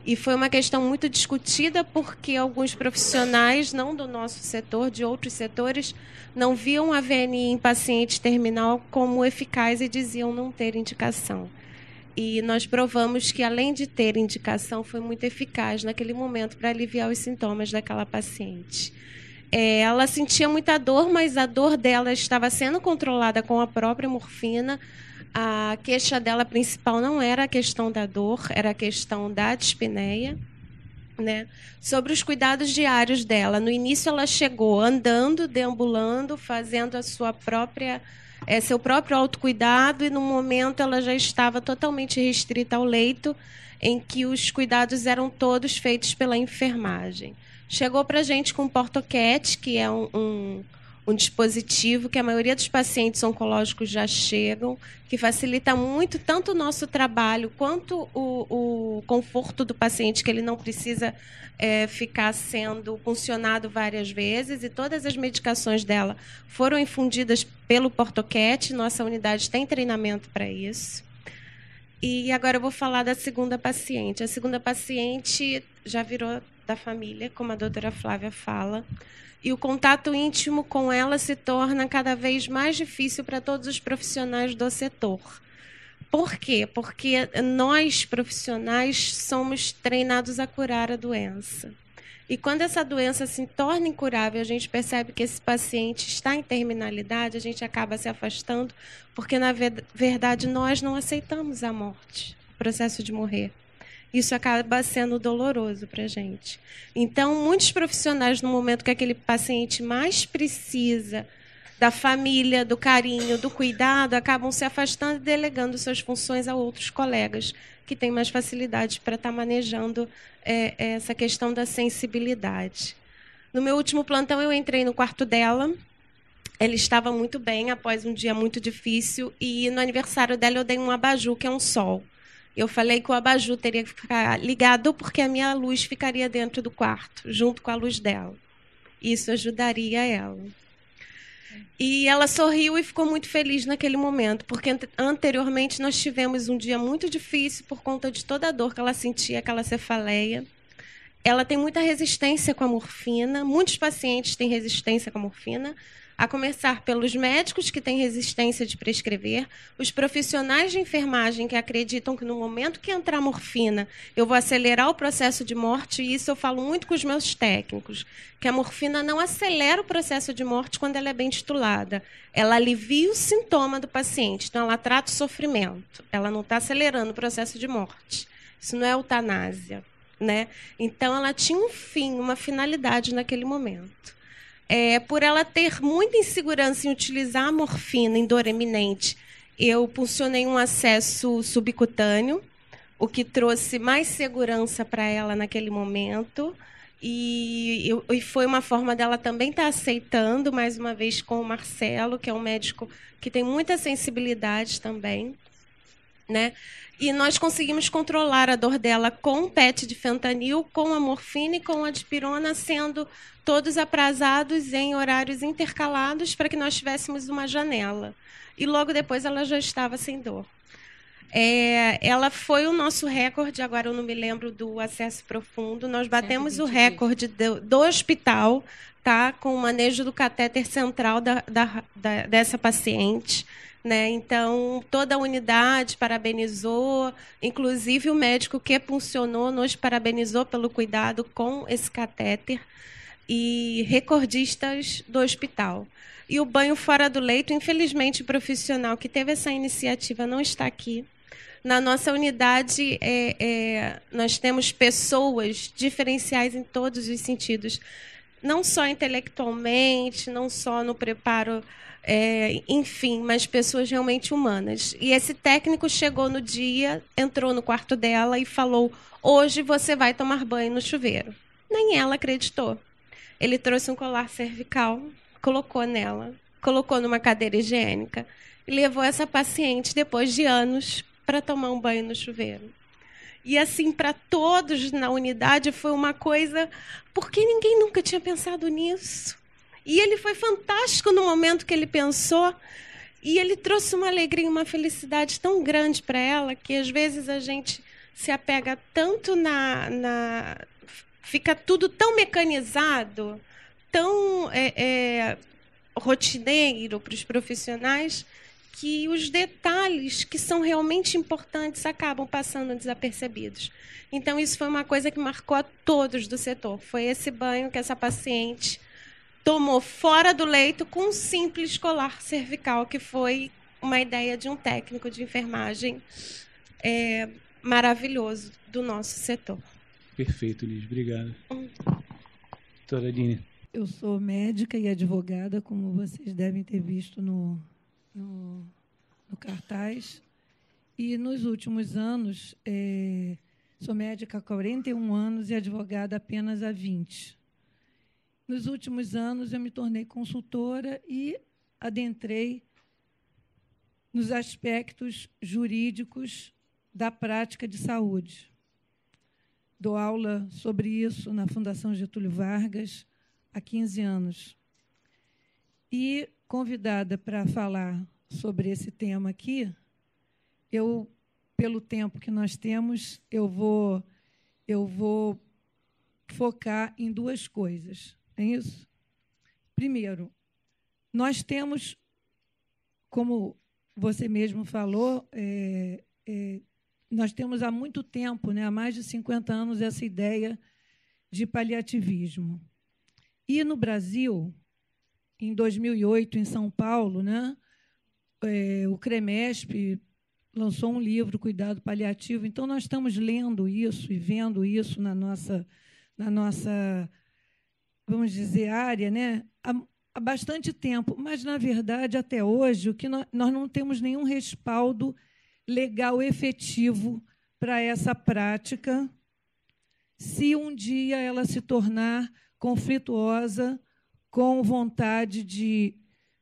[SPEAKER 8] E foi uma questão muito discutida porque alguns profissionais, não do nosso setor, de outros setores, não viam a VNI em paciente terminal como eficaz e diziam não ter indicação. E nós provamos que, além de ter indicação, foi muito eficaz naquele momento para aliviar os sintomas daquela paciente. Ela sentia muita dor, mas a dor dela estava sendo controlada com a própria morfina. A queixa dela principal não era a questão da dor, era a questão da dispneia. Né? Sobre os cuidados diários dela, no início ela chegou andando, deambulando, fazendo a sua própria... seu próprio autocuidado, e no momento ela já estava totalmente restrita ao leito, em que os cuidados eram todos feitos pela enfermagem. Chegou para a gente com o PortoCat, que é um dispositivo que a maioria dos pacientes oncológicos já chegam, que facilita muito tanto o nosso trabalho quanto o conforto do paciente, que ele não precisa ficar sendo funcionado várias vezes, e todas as medicações dela foram infundidas pelo PortoCat. Nossa unidade tem treinamento para isso. E agora eu vou falar da segunda paciente. A segunda paciente já virou da família, como a doutora Flávia fala, e o contato íntimo com ela se torna cada vez mais difícil para todos os profissionais do setor. Por quê? Porque nós, profissionais, somos treinados a curar a doença. E quando essa doença se torna incurável, a gente percebe que esse paciente está em terminalidade, a gente acaba se afastando, porque, na verdade, nós não aceitamos a morte, o processo de morrer. Isso acaba sendo doloroso para a gente. Então, muitos profissionais, no momento que aquele paciente mais precisa da família, do carinho, do cuidado, acabam se afastando e delegando suas funções a outros colegas que têm mais facilidade para estar manejando essa questão da sensibilidade. No meu último plantão, eu entrei no quarto dela. Ela estava muito bem após um dia muito difícil, e no aniversário dela eu dei um abajur, que é um sol. Eu falei que o abajur teria que ficar ligado porque a minha luz ficaria dentro do quarto, junto com a luz dela. Isso ajudaria ela. E ela sorriu e ficou muito feliz naquele momento, porque anteriormente nós tivemos um dia muito difícil por conta de toda a dor que ela sentia, aquela cefaleia. Ela tem muita resistência com a morfina, muitos pacientes têm resistência com a morfina, a começar pelos médicos que têm resistência de prescrever, os profissionais de enfermagem que acreditam que no momento que entrar morfina eu vou acelerar o processo de morte, e isso eu falo muito com os meus técnicos, que a morfina não acelera o processo de morte quando ela é bem titulada. Ela alivia o sintoma do paciente, então ela trata o sofrimento, ela não está acelerando o processo de morte. Isso não é eutanásia, né? Então ela tinha um fim, uma finalidade naquele momento. Por ela ter muita insegurança em utilizar a morfina em dor eminente, eu puncionei um acesso subcutâneo, o que trouxe mais segurança para ela naquele momento. E foi uma forma dela também estar aceitando, mais uma vez, com o Marcelo, que é um médico que tem muita sensibilidade também, né? E nós conseguimos controlar a dor dela com PET de fentanil, com a morfina e com a dipirona, sendo todos aprazados em horários intercalados para que nós tivéssemos uma janela. E logo depois ela já estava sem dor. Ela foi o nosso recorde, agora eu não me lembro do acesso profundo, nós batemos o recorde do hospital, tá, com o manejo do catéter central dessa paciente. Né? Então, toda a unidade parabenizou, inclusive o médico que puncionou nos parabenizou pelo cuidado com esse catéter, e recordistas do hospital. E o banho fora do leito, infelizmente, o profissional que teve essa iniciativa não está aqui. Na nossa unidade, nós temos pessoas diferenciais em todos os sentidos, não só intelectualmente, não só no preparo, enfim, mas pessoas realmente humanas. E esse técnico chegou no dia, entrou no quarto dela e falou: hoje você vai tomar banho no chuveiro. Nem ela acreditou. Ele trouxe um colar cervical, colocou nela, colocou numa cadeira higiênica e levou essa paciente, depois de anos, para tomar um banho no chuveiro. E assim, para todos na unidade, foi uma coisa, porque ninguém nunca tinha pensado nisso. E ele foi fantástico no momento que ele pensou, e ele trouxe uma alegria e uma felicidade tão grande para ela, que às vezes a gente se apega tanto fica tudo tão mecanizado, tão rotineiro para os profissionais, que os detalhes que são realmente importantes acabam passando desapercebidos. Então, isso foi uma coisa que marcou a todos do setor. Foi esse banho que essa paciente tomou fora do leito com um simples colar cervical, que foi uma ideia de um técnico de enfermagem maravilhoso do nosso setor.
[SPEAKER 2] Perfeito, Liz. Obrigado. Doutora Aline.
[SPEAKER 9] Eu sou médica e advogada, como vocês devem ter visto no cartaz. E, nos últimos anos, sou médica há 41 anos e advogada apenas há 20. Nos últimos anos, eu me tornei consultora e adentrei nos aspectos jurídicos da prática de saúde. Dou aula sobre isso na Fundação Getúlio Vargas há 15 anos. E, convidada para falar sobre esse tema aqui, pelo tempo que nós temos, eu vou focar em duas coisas. É isso? Primeiro, nós temos, como você mesmo falou, nós temos há muito tempo, né, há mais de 50 anos, essa ideia de paliativismo. E, no Brasil, em 2008, em São Paulo, né, o CREMESP lançou um livro, Cuidado Paliativo. Então, nós estamos lendo isso e vendo isso na nossa vamos dizer, área, né, há bastante tempo. Mas, na verdade, até hoje, o que nós não temos nenhum respaldo legal efetivo para essa prática, se um dia ela se tornar conflituosa com vontade de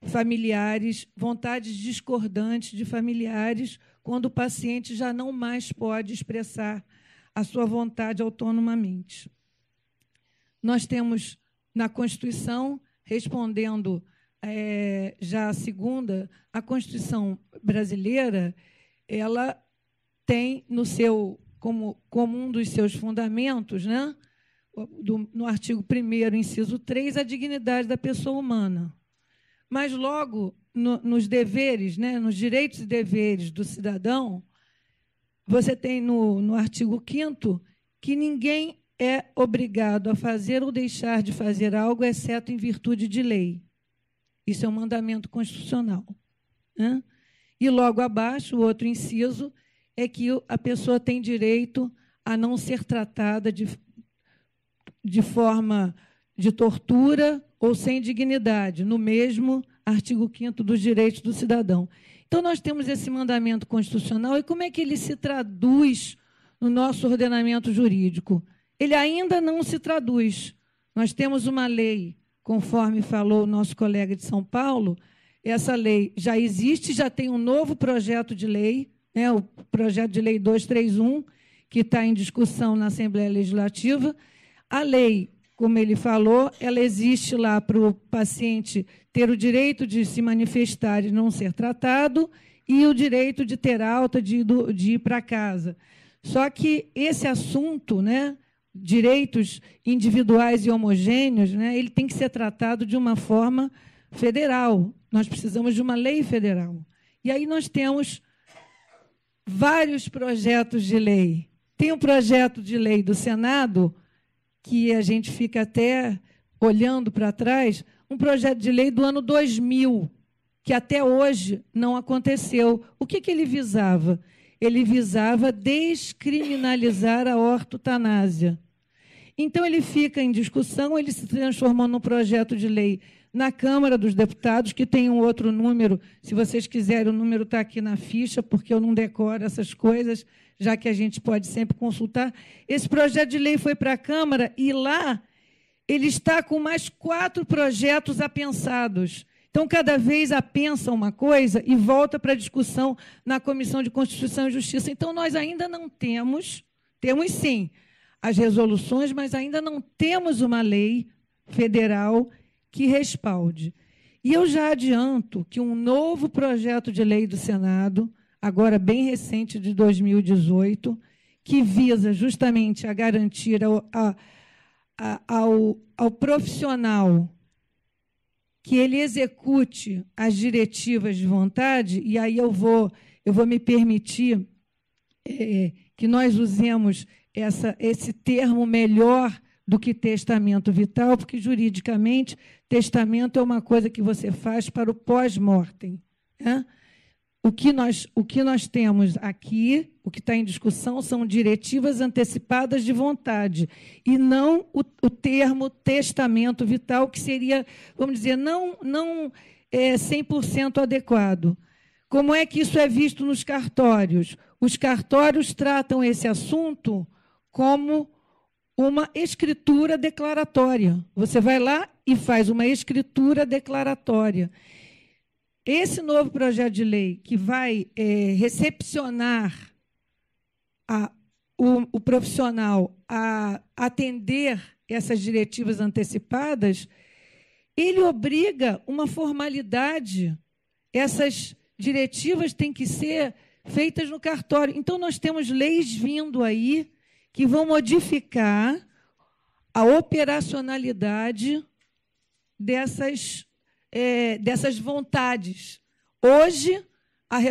[SPEAKER 9] familiares, vontades discordantes de familiares, quando o paciente já não mais pode expressar a sua vontade autonomamente. Nós temos, na Constituição, respondendo já a segunda, a Constituição brasileira, ela tem como um dos seus fundamentos, né, no artigo 1º, inciso 3, a dignidade da pessoa humana. Mas, logo, nos deveres, né, nos direitos e deveres do cidadão, você tem no artigo 5º que ninguém é obrigado a fazer ou deixar de fazer algo, exceto em virtude de lei. Isso é um mandamento constitucional, né? E, logo abaixo, o outro inciso é que a pessoa tem direito a não ser tratada de forma de tortura ou sem dignidade, no mesmo artigo 5º dos direitos do cidadão. Então, nós temos esse mandamento constitucional, e como é que ele se traduz no nosso ordenamento jurídico? Ele ainda não se traduz. Nós temos uma lei, conforme falou o nosso colega de São Paulo, essa lei já existe, já tem um novo projeto de lei, né, o projeto de lei 231, que está em discussão na Assembleia Legislativa. A lei, como ele falou, ela existe lá para o paciente ter o direito de se manifestar e não ser tratado e o direito de ter alta, de ir para casa. Só que esse assunto, né, direitos individuais e homogêneos, né, ele tem que ser tratado de uma forma federal. Nós precisamos de uma lei federal. E aí nós temos vários projetos de lei. Tem um projeto de lei do Senado, que a gente fica até olhando para trás, um projeto de lei do ano 2000, que até hoje não aconteceu. O que ele visava? Ele visava descriminalizar a ortotanásia. Então, ele fica em discussão, ele se transformou num projeto de lei na Câmara dos Deputados, que tem um outro número, se vocês quiserem, o número está aqui na ficha, porque eu não decoro essas coisas, já que a gente pode sempre consultar. Esse projeto de lei foi para a Câmara e lá ele está com mais 4 projetos apensados. Então, cada vez apensa uma coisa e volta para a discussão na Comissão de Constituição e Justiça. Então, nós ainda não temos sim, as resoluções, mas ainda não temos uma lei federal que respalde. E eu já adianto que um novo projeto de lei do Senado, agora bem recente, de 2018, que visa justamente a garantir ao profissional que ele execute as diretivas de vontade, e aí eu vou me permitir que nós usemos esse termo melhor do que testamento vital, porque, juridicamente, testamento é uma coisa que você faz para o pós-mortem, né? O que nós temos aqui, o que está em discussão, são diretivas antecipadas de vontade, e não o termo testamento vital, que seria, vamos dizer, não 100% adequado. Como é que isso é visto nos cartórios? Os cartórios tratam esse assunto como uma escritura declaratória. Você vai lá e faz uma escritura declaratória. Esse novo projeto de lei, que vai recepcionar o profissional a atender essas diretivas antecipadas, ele obriga uma formalidade. Essas diretivas têm que ser feitas no cartório. Então, nós temos leis vindo aí que vão modificar a operacionalidade dessas vontades. Hoje, as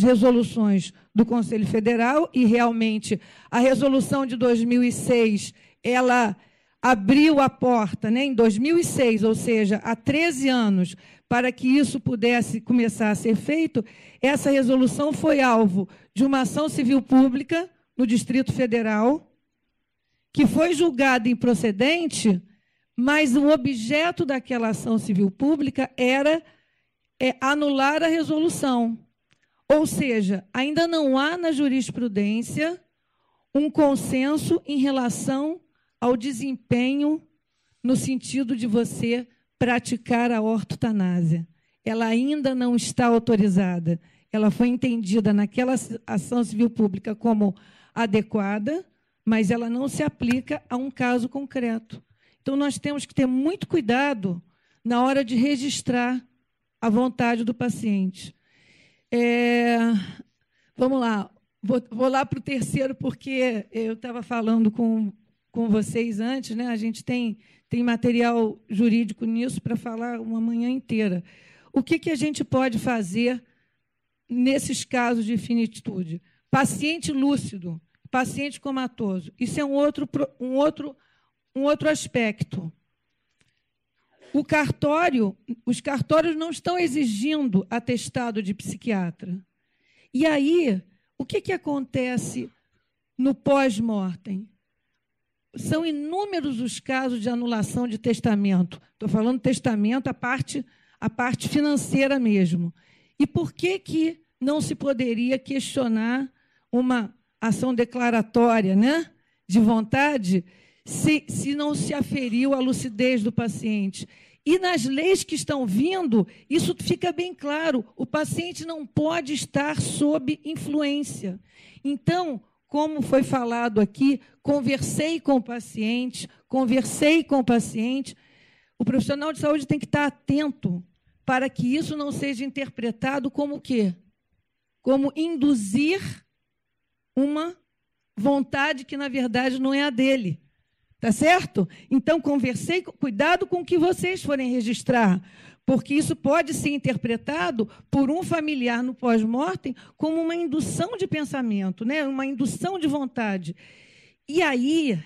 [SPEAKER 9] resoluções do Conselho Federal, e realmente a resolução de 2006, ela abriu a porta, né, em 2006, ou seja, há 13 anos, para que isso pudesse começar a ser feito. Essa resolução foi alvo de uma ação civil pública no Distrito Federal, que foi julgada improcedente, mas o objeto daquela ação civil pública era anular a resolução. Ou seja, ainda não há na jurisprudência um consenso em relação ao desempenho no sentido de você praticar a ortotanásia. Ela ainda não está autorizada. Ela foi entendida naquela ação civil pública como adequada, mas ela não se aplica a um caso concreto. Então, nós temos que ter muito cuidado na hora de registrar a vontade do paciente. Vamos lá. Vou lá para o terceiro, porque eu estava falando com vocês antes, né? A gente tem material jurídico nisso para falar uma manhã inteira. O que a gente pode fazer nesses casos de finitude? Paciente lúcido, paciente comatoso. Isso é um outro aspecto. Os cartórios não estão exigindo atestado de psiquiatra. E aí, o que acontece no pós-mortem? São inúmeros os casos de anulação de testamento. Estou falando testamento, a parte financeira mesmo. E por que não se poderia questionar uma ação declaratória, né, de vontade, se não se aferiu a lucidez do paciente? E nas leis que estão vindo, isso fica bem claro. O paciente não pode estar sob influência. Então, como foi falado aqui, conversei com o paciente. O profissional de saúde tem que estar atento para que isso não seja interpretado como o quê? Como induzir uma vontade que, na verdade, não é a dele. Tá certo? Então, cuidado com o que vocês forem registrar, porque isso pode ser interpretado por um familiar no pós-mortem como uma indução de pensamento, né? Uma indução de vontade. E aí,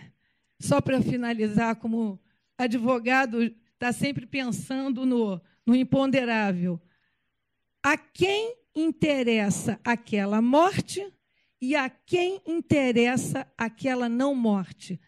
[SPEAKER 9] só para finalizar, como advogado está sempre pensando no imponderável, a quem interessa aquela morte e a quem interessa aquela não morte?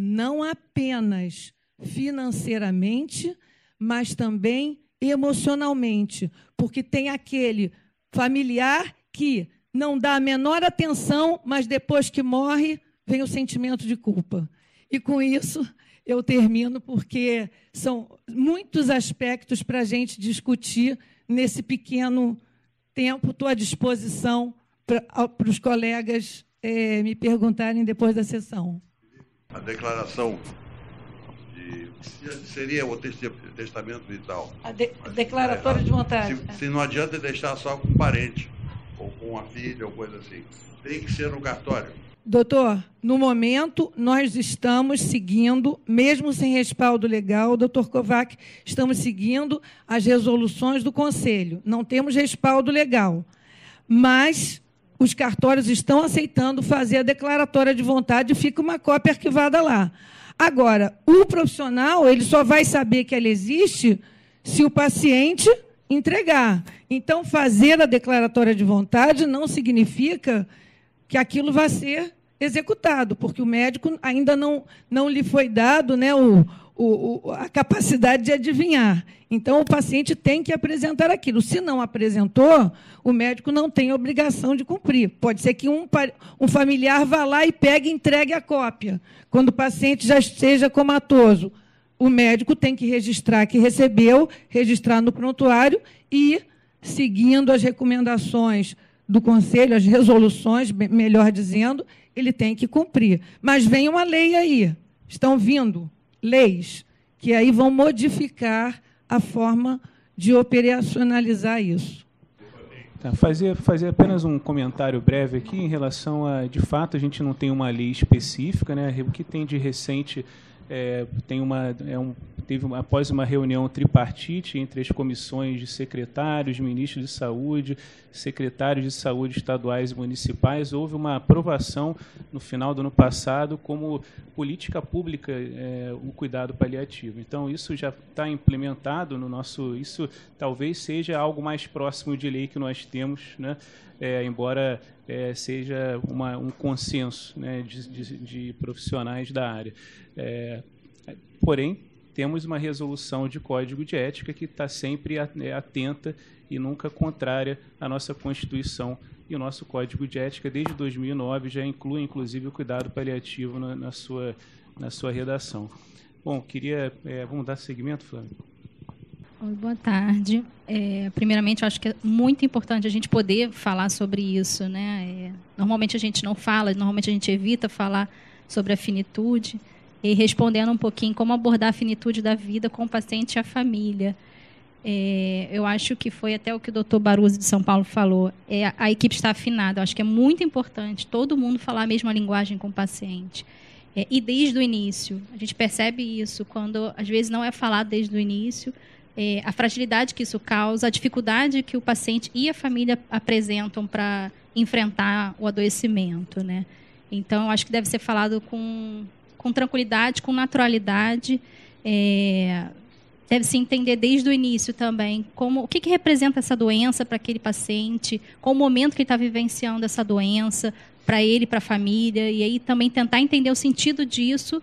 [SPEAKER 9] Não apenas financeiramente, mas também emocionalmente, porque tem aquele familiar que não dá a menor atenção, mas depois que morre, vem o sentimento de culpa. E, com isso, eu termino, porque são muitos aspectos para a gente discutir nesse pequeno tempo. Estou à disposição para os colegas me perguntarem depois da sessão.
[SPEAKER 4] A declaração seria o testamento vital.
[SPEAKER 9] A declaratória de vontade.
[SPEAKER 4] Se não adianta deixar só com um parente, ou com uma filha, ou coisa assim. Tem que ser no cartório.
[SPEAKER 9] Doutor, no momento, nós estamos seguindo, mesmo sem respaldo legal, doutor Kovac, estamos seguindo as resoluções do Conselho. Não temos respaldo legal, mas os cartórios estão aceitando fazer a declaratória de vontade e fica uma cópia arquivada lá. Agora, o profissional ele só vai saber que ela existe se o paciente entregar. Então, fazer a declaratória de vontade não significa que aquilo vai ser executado, porque o médico ainda não lhe foi dado, né, a capacidade de adivinhar. Então, o paciente tem que apresentar aquilo. Se não apresentou, o médico não tem obrigação de cumprir. Pode ser que um familiar vá lá e pegue e entregue a cópia. Quando o paciente já esteja comatoso, o médico tem que registrar que recebeu, registrar no prontuário e, seguindo as recomendações do Conselho, as resoluções, melhor dizendo, ele tem que cumprir. Mas vem uma lei aí, estão vindo leis que aí vão modificar a forma de operacionalizar isso.
[SPEAKER 2] Tá, fazer apenas um comentário breve aqui em relação a, de fato, a gente não tem uma lei específica, né? O que tem de recente após uma reunião tripartite entre as comissões de secretários, ministros de saúde, secretários de saúde estaduais e municipais, houve uma aprovação no final do ano passado como política pública o cuidado paliativo. Então, isso já está implementado no nosso... Isso talvez seja algo mais próximo de lei que nós temos, né? Embora seja um consenso, né, de profissionais da área. Porém, temos uma resolução de código de ética que está sempre atenta e nunca contrária à nossa Constituição. E o nosso código de ética, desde 2009, já inclui, inclusive, o cuidado paliativo na sua redação. Bom, vamos dar seguimento, Flávia?
[SPEAKER 10] Oi, boa tarde. Primeiramente, eu acho que é muito importante a gente poder falar sobre isso, né? Normalmente a gente não fala, normalmente a gente evita falar sobre a finitude. E respondendo um pouquinho como abordar a finitude da vida com o paciente e a família. Eu acho que foi até o que o doutor Baruzzi de São Paulo falou. A equipe está afinada. Eu acho que é muito importante todo mundo falar a mesma linguagem com o paciente. E desde o início. A gente percebe isso quando, às vezes, não é falado desde o início. A fragilidade que isso causa, a dificuldade que o paciente e a família apresentam para enfrentar o adoecimento, né? Então, eu acho que deve ser falado com tranquilidade, com naturalidade. Deve-se entender desde o início também o que representa essa doença para aquele paciente, qual o momento que ele está vivenciando essa doença, para ele, para a família, e aí também tentar entender o sentido disso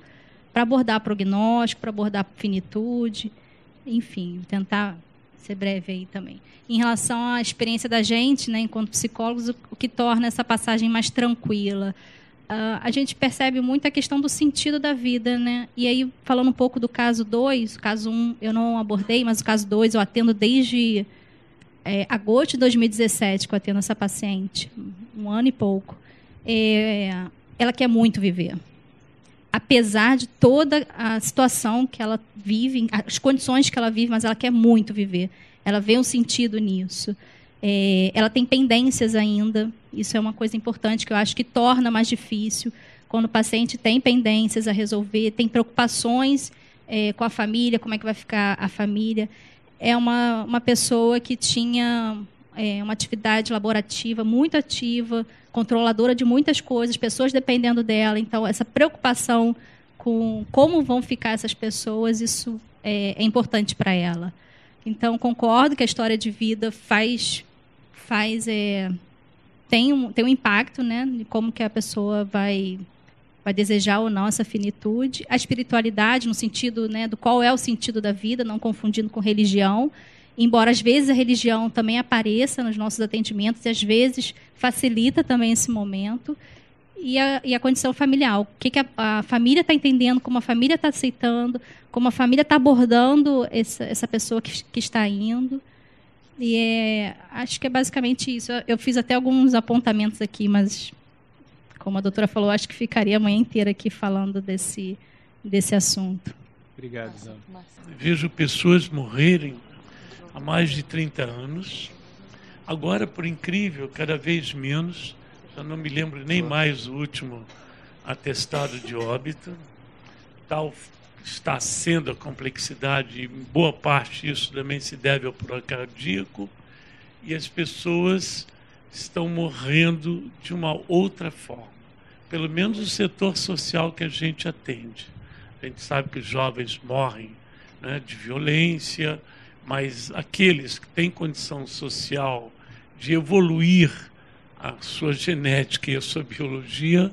[SPEAKER 10] para abordar prognóstico, para abordar finitude, enfim, tentar ser breve aí também. Em relação à experiência da gente, né, enquanto psicólogos, o que torna essa passagem mais tranquila. a gente percebe muito a questão do sentido da vida, né? E aí, falando um pouco do caso 2, o caso 1 eu não abordei, mas o caso 2 eu atendo desde agosto de 2017 que eu atendo essa paciente, 1 ano e pouco. Ela quer muito viver. Apesar de toda a situação que ela vive, as condições que ela vive, mas ela quer muito viver. Ela vê um sentido nisso. Ela tem pendências ainda. Isso é uma coisa importante que eu acho que torna mais difícil. Quando o paciente tem pendências a resolver, tem preocupações com a família, como é que vai ficar a família. É uma pessoa que tinha uma atividade laborativa muito ativa, controladora de muitas coisas, pessoas dependendo dela. Então, essa preocupação com como vão ficar essas pessoas, isso é importante para ela. Então, concordo que a história de vida tem um impacto, né, de como que a pessoa vai desejar ou não essa finitude. A espiritualidade, no sentido, né, do qual é o sentido da vida, não confundindo com religião, embora às vezes a religião também apareça nos nossos atendimentos e às vezes facilita também esse momento. E a condição familiar, o que a família está entendendo, como a família está aceitando, como a família está abordando essa pessoa que está indo. E acho que é basicamente isso. Eu fiz até alguns apontamentos aqui, mas, como a doutora falou, acho que ficaria a manhã inteira aqui falando desse assunto.
[SPEAKER 2] Obrigado, Zé.
[SPEAKER 11] Vejo pessoas morrerem há mais de 30 anos. Agora, por incrível, cada vez menos. Eu não me lembro nem mais o último atestado de óbito. Tal está sendo a complexidade, e boa parte disso também se deve ao cardíaco, e as pessoas estão morrendo de uma outra forma, pelo menos o setor social que a gente atende. A gente sabe que os jovens morrem, né, de violência, mas aqueles que têm condição social de evoluir a sua genética e a sua biologia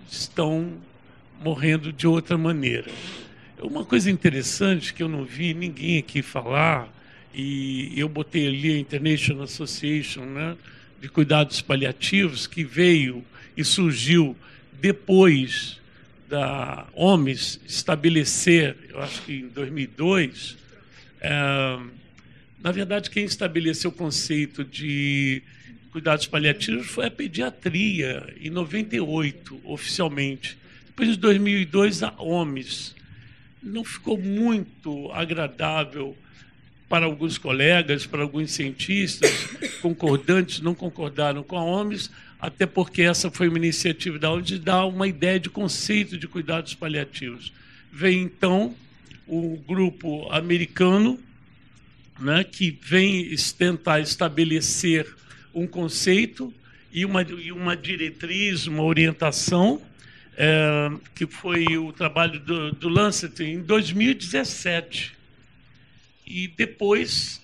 [SPEAKER 11] estão morrendo de outra maneira. Uma coisa interessante que eu não vi ninguém aqui falar, e eu botei ali a International Association, né, de Cuidados Paliativos, que veio e surgiu depois da OMS estabelecer, eu acho que em 2002, na verdade, quem estabeleceu o conceito de cuidados paliativos foi a pediatria, em 98, oficialmente. Depois de 2002, a OMS. Não ficou muito agradável para alguns colegas, para alguns cientistas, concordantes, não concordaram com a OMS, até porque essa foi uma iniciativa da OMS de dar uma ideia de conceito de cuidados paliativos. Veio, então, o grupo americano, né, que vem tentar estabelecer um conceito e uma diretriz, uma orientação, que foi o trabalho do Lancet em 2017. E depois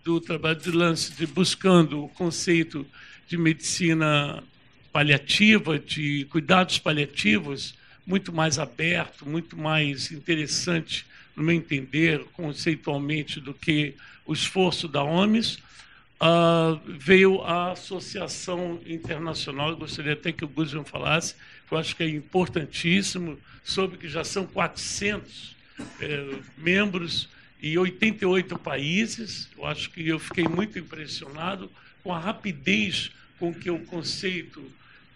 [SPEAKER 11] do trabalho do Lancet, buscando o conceito de medicina paliativa, de cuidados paliativos, muito mais aberto, muito mais interessante, no meu entender, conceitualmente, do que o esforço da OMS, veio a Associação Internacional, eu gostaria até que o Guzman falasse, que eu acho que é importantíssimo, soube que já são 400 membros e 88 países. Eu acho que eu fiquei muito impressionado com a rapidez com que o conceito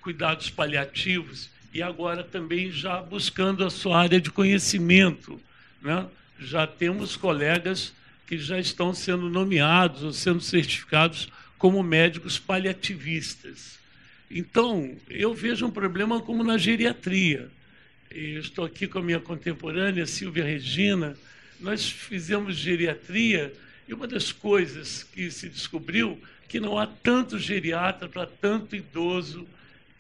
[SPEAKER 11] cuidados paliativos, e agora também já buscando a sua área de conhecimento, né? Já temos colegas que já estão sendo nomeados ou sendo certificados como médicos paliativistas. Então, eu vejo um problema como na geriatria. Eu estou aqui com a minha contemporânea, Silvia Regina. Nós fizemos geriatria e uma das coisas que se descobriu que não há tanto geriatra para tanto idoso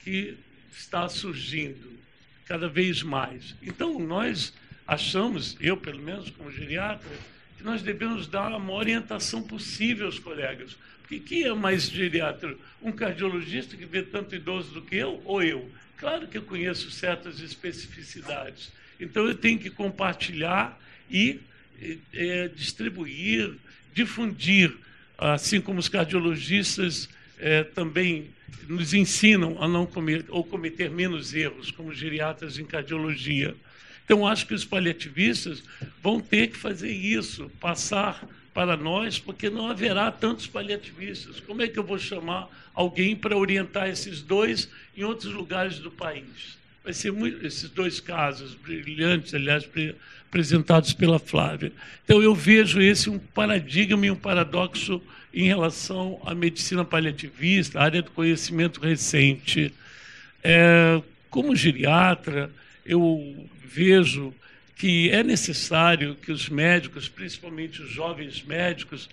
[SPEAKER 11] que está surgindo cada vez mais. Então, nós achamos, eu pelo menos como geriatra, que nós devemos dar a maior orientação possível aos colegas. Porque quem é mais geriatra? Um cardiologista que vê tanto idoso do que eu ou eu? Claro que eu conheço certas especificidades. Então, eu tenho que compartilhar e distribuir, difundir, assim como os cardiologistas também nos ensinam a não cometer menos erros, como geriatras em cardiologia. Então, acho que os paliativistas vão ter que fazer isso, passar para nós, porque não haverá tantos paliativistas. Como é que eu vou chamar alguém para orientar esses dois em outros lugares do país? Vai ser esses dois casos brilhantes, aliás, apresentados pela Flávia. Então, eu vejo esse um paradigma e um paradoxo em relação à medicina paliativista, à área do conhecimento recente. Como geriatra, eu vejo que é necessário que os médicos, principalmente os jovens médicos,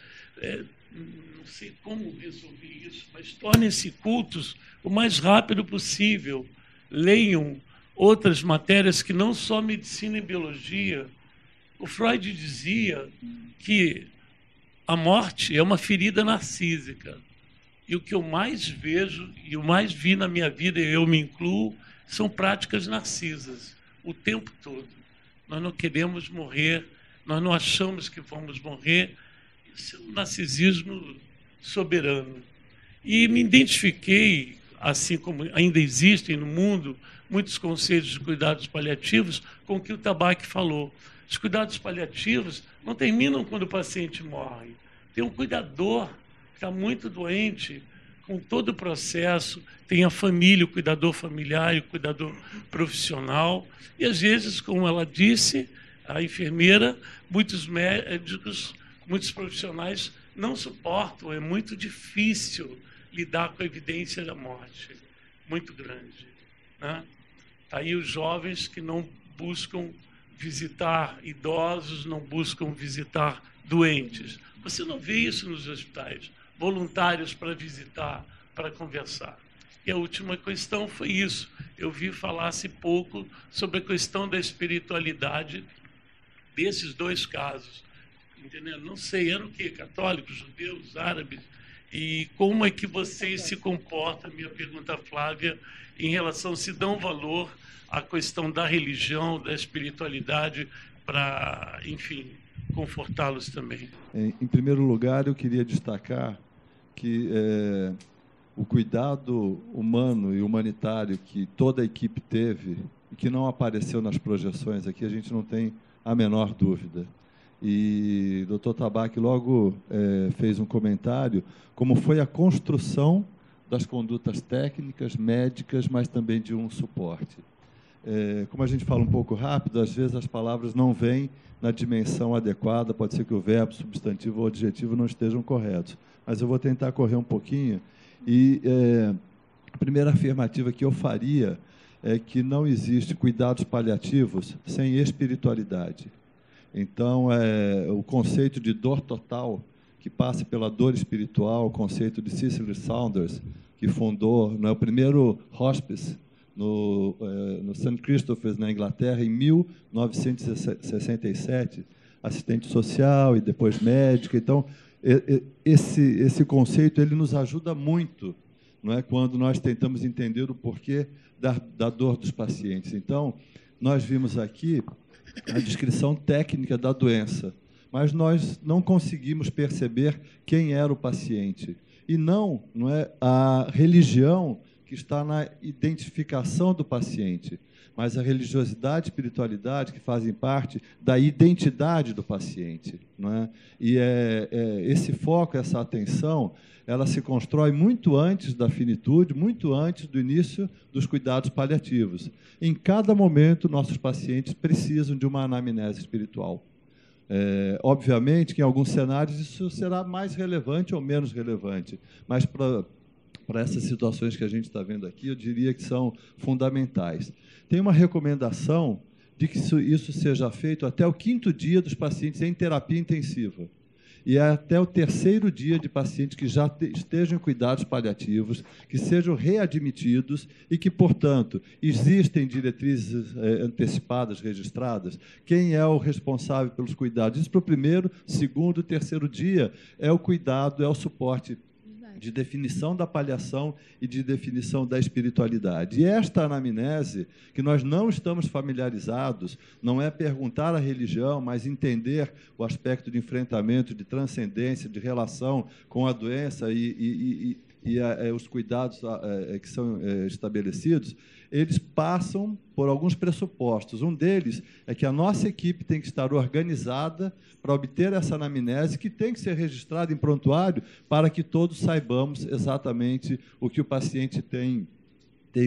[SPEAKER 11] não sei como resolver isso, mas tornem-se cultos o mais rápido possível. Leiam outras matérias que não só medicina e biologia. O Freud dizia que a morte é uma ferida narcísica. E o que eu mais vejo e o mais vi na minha vida, e eu me incluo, são práticas narcisas, o tempo todo. Nós não queremos morrer, nós não achamos que vamos morrer. Isso é um narcisismo soberano. E me identifiquei, assim como ainda existem no mundo muitos conceitos de cuidados paliativos, com o que o Tabak falou. Os cuidados paliativos não terminam quando o paciente morre. Tem um cuidador que está muito doente, com todo o processo, tem a família, o cuidador familiar e o cuidador profissional. E, às vezes, como ela disse, a enfermeira, muitos médicos, muitos profissionais não suportam, é muito difícil lidar com a evidência da morte, muito grande. Né? Aí os jovens que não buscam visitar idosos, não buscam visitar doentes. Você não vê isso nos hospitais, voluntários para visitar, para conversar. E a última questão foi isso. Eu vi falar-se pouco sobre a questão da espiritualidade desses dois casos. Entendeu? Não sei, eram o quê? Católicos, judeus, árabes? E como é que vocês se comportam, minha pergunta, Flávia, em relação, se dão valor à questão da religião, da espiritualidade, para, enfim, confortá-los também?
[SPEAKER 12] Em primeiro lugar, eu queria destacar que o cuidado humano e humanitário que toda a equipe teve e que não apareceu nas projeções aqui, a gente não tem a menor dúvida. E o Dr. Tabak logo fez um comentário como foi a construção das condutas técnicas, médicas, mas também de um suporte. Como a gente fala um pouco rápido, às vezes as palavras não vêm na dimensão adequada, pode ser que o verbo, substantivo ou adjetivo não estejam corretos, mas eu vou tentar correr um pouquinho. E a primeira afirmativa que eu faria é que não existe cuidados paliativos sem espiritualidade. Então, o conceito de dor total, que passa pela dor espiritual, o conceito de Cicely Saunders, que fundou o primeiro hospice no St. Christopher's, na Inglaterra, em 1967, assistente social e depois médica. Então, esse conceito ele nos ajuda muito, não é, quando nós tentamos entender o porquê da dor dos pacientes. Então, nós vimos aqui a descrição técnica da doença, mas nós não conseguimos perceber quem era o paciente. E não é a religião que está na identificação do paciente, mas a religiosidade e espiritualidade que fazem parte da identidade do paciente. Não é? E esse foco, essa atenção, ela se constrói muito antes da finitude, muito antes do início dos cuidados paliativos. Em cada momento, nossos pacientes precisam de uma anamnese espiritual. Obviamente que, em alguns cenários, isso será mais relevante ou menos relevante, mas para essas situações que a gente está vendo aqui, eu diria que são fundamentais. Tem uma recomendação de que isso seja feito até o 5º dia dos pacientes em terapia intensiva. E até o 3º dia de pacientes que já estejam em cuidados paliativos, que sejam readmitidos e que, portanto, existem diretrizes antecipadas, registradas. Quem é o responsável pelos cuidados? Isso para o 1º, 2º, 3º dia é o cuidado, é o suporte de definição da paliação e de definição da espiritualidade. E esta anamnese, que nós não estamos familiarizados, não é perguntar a religião, mas entender o aspecto de enfrentamento, de transcendência, de relação com a doença e e os cuidados que são estabelecidos, eles passam por alguns pressupostos. Um deles é que a nossa equipe tem que estar organizada para obter essa anamnese, que tem que ser registrada em prontuário para que todos saibamos exatamente o que o paciente tem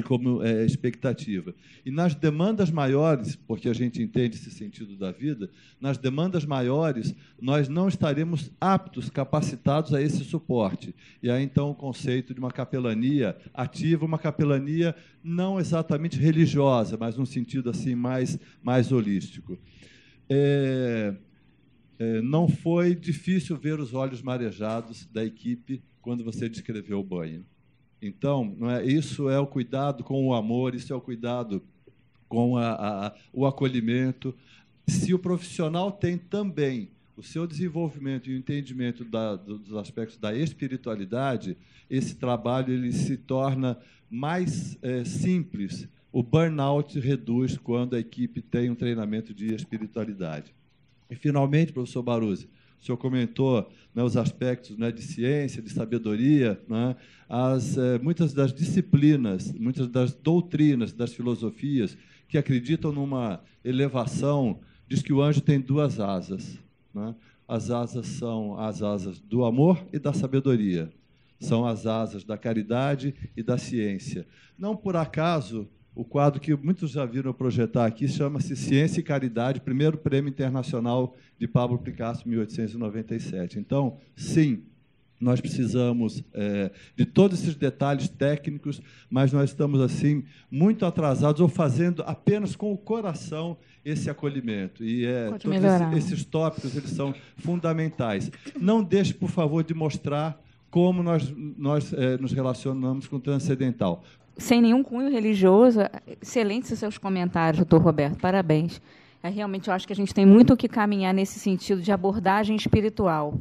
[SPEAKER 12] como expectativa. E nas demandas maiores, porque a gente entende esse sentido da vida, nas demandas maiores, nós não estaremos aptos, capacitados a esse suporte. E aí, então, o conceito de uma capelania ativa, uma capelania não exatamente religiosa, mas num sentido assim mais holístico. Não foi difícil ver os olhos marejados da equipe quando você descreveu o banho. Então, isso é o cuidado com o amor, isso é o cuidado com o acolhimento. Se o profissional tem também o seu desenvolvimento e o entendimento dos aspectos da espiritualidade, esse trabalho ele se torna mais simples. O burnout reduz quando a equipe tem um treinamento de espiritualidade. E, finalmente, professor Baruzzi, o senhor comentou, né, os aspectos, né, de ciência, de sabedoria, né, muitas das disciplinas, muitas das doutrinas, das filosofias que acreditam numa elevação, diz que o anjo tem duas asas. Né? As asas são as asas do amor e da sabedoria. São as asas da caridade e da ciência. Não por acaso, o quadro que muitos já viram projetar aqui chama-se Ciência e Caridade, primeiro prêmio internacional de Pablo Picasso, 1897. Então, sim, nós precisamos de todos esses detalhes técnicos, mas nós estamos assim muito atrasados ou fazendo apenas com o coração esse acolhimento. E todos esses tópicos eles são fundamentais. Não deixe, por favor, de mostrar como nós nos relacionamos com o transcendental.
[SPEAKER 3] Sem nenhum cunho religioso, excelentes os seus comentários, doutor Roberto, parabéns. Realmente, eu acho que a gente tem muito o que caminhar nesse sentido de abordagem espiritual.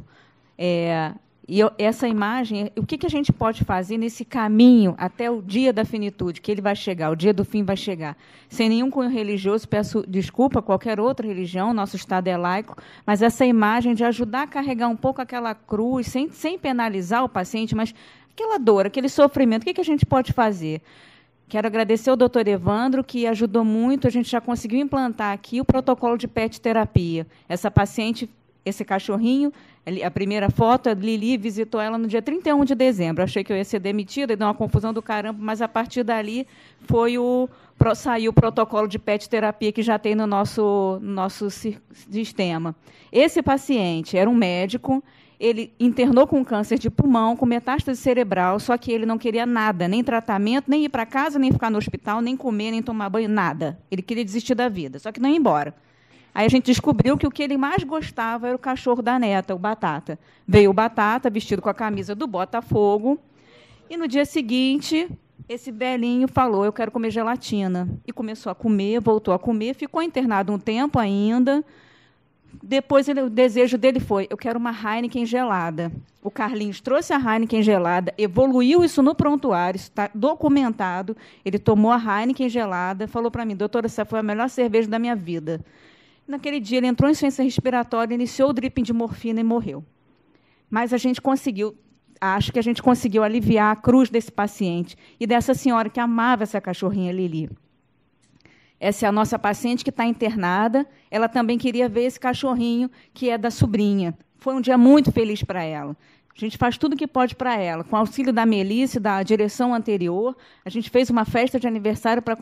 [SPEAKER 3] E essa imagem, o que a gente pode fazer nesse caminho até o dia da finitude, que ele vai chegar, o dia do fim vai chegar. Sem nenhum cunho religioso, peço desculpa a qualquer outra religião, nosso Estado é laico, mas essa imagem de ajudar a carregar um pouco aquela cruz, sem penalizar o paciente, mas aquela dor, aquele sofrimento, o que a gente pode fazer? Quero agradecer ao doutor Evandro, que ajudou muito, a gente já conseguiu implantar aqui o protocolo de PET terapia. Essa paciente, esse cachorrinho, a primeira foto, a Lili visitou ela no dia 31 de dezembro. Achei que eu ia ser demitida, deu uma confusão do caramba, mas, a partir dali, saiu o protocolo de PET terapia que já tem no nosso sistema. Esse paciente era um médico, ele internou com câncer de pulmão, com metástase cerebral, só que ele não queria nada, nem tratamento, nem ir para casa, nem ficar no hospital, nem comer, nem tomar banho, nada. Ele queria desistir da vida, só que não ia embora. Aí a gente descobriu que o que ele mais gostava era o cachorro da neta, o Batata. Veio o Batata, vestido com a camisa do Botafogo, e no dia seguinte, esse velhinho falou, eu quero comer gelatina. E começou a comer, voltou a comer, ficou internado um tempo ainda. Depois, o desejo dele foi, eu quero uma Heineken gelada. O Carlinhos trouxe a Heineken gelada, evoluiu isso no prontuário, isso está documentado. Ele tomou a Heineken gelada, falou para mim, doutora, essa foi a melhor cerveja da minha vida. Naquele dia, ele entrou em insuficiência respiratória, iniciou o dripping de morfina e morreu. Mas a gente conseguiu, acho que a gente conseguiu aliviar a cruz desse paciente e dessa senhora que amava essa cachorrinha Lili. Essa é a nossa paciente que está internada. Ela também queria ver esse cachorrinho, que é da sobrinha. Foi um dia muito feliz para ela. A gente faz tudo o que pode para ela. Com o auxílio da Melissa, da direção anterior, a gente fez uma festa de aniversário para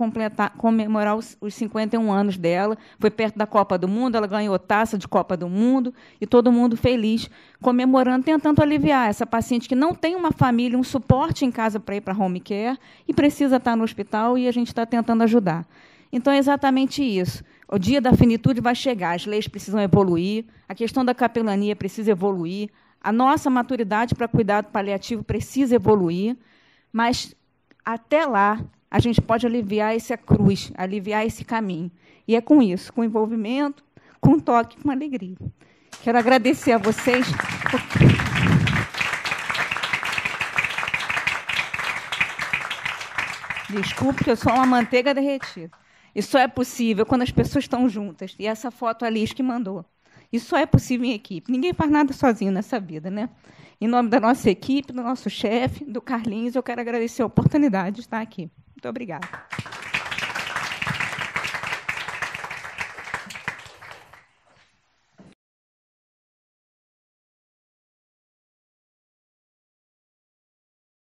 [SPEAKER 3] comemorar os 51 anos dela. Foi perto da Copa do Mundo, ela ganhou taça de Copa do Mundo, e todo mundo feliz, comemorando, tentando aliviar essa paciente que não tem uma família, um suporte em casa para ir para home care, e precisa estar no hospital, e a gente está tentando ajudar. Então, é exatamente isso. O dia da finitude vai chegar, as leis precisam evoluir, a questão da capelania precisa evoluir, a nossa maturidade para cuidado paliativo precisa evoluir, mas, até lá, a gente pode aliviar essa cruz, aliviar esse caminho. E é com isso, com envolvimento, com toque, com alegria. Quero agradecer a vocês. Desculpe, que eu sou uma manteiga derretida. Isso só é possível quando as pessoas estão juntas. E essa foto a Liz que mandou. Isso só é possível em equipe. Ninguém faz nada sozinho nessa vida, né? Em nome da nossa equipe, do nosso chefe, do Carlinhos, eu quero agradecer a oportunidade de estar aqui. Muito obrigada.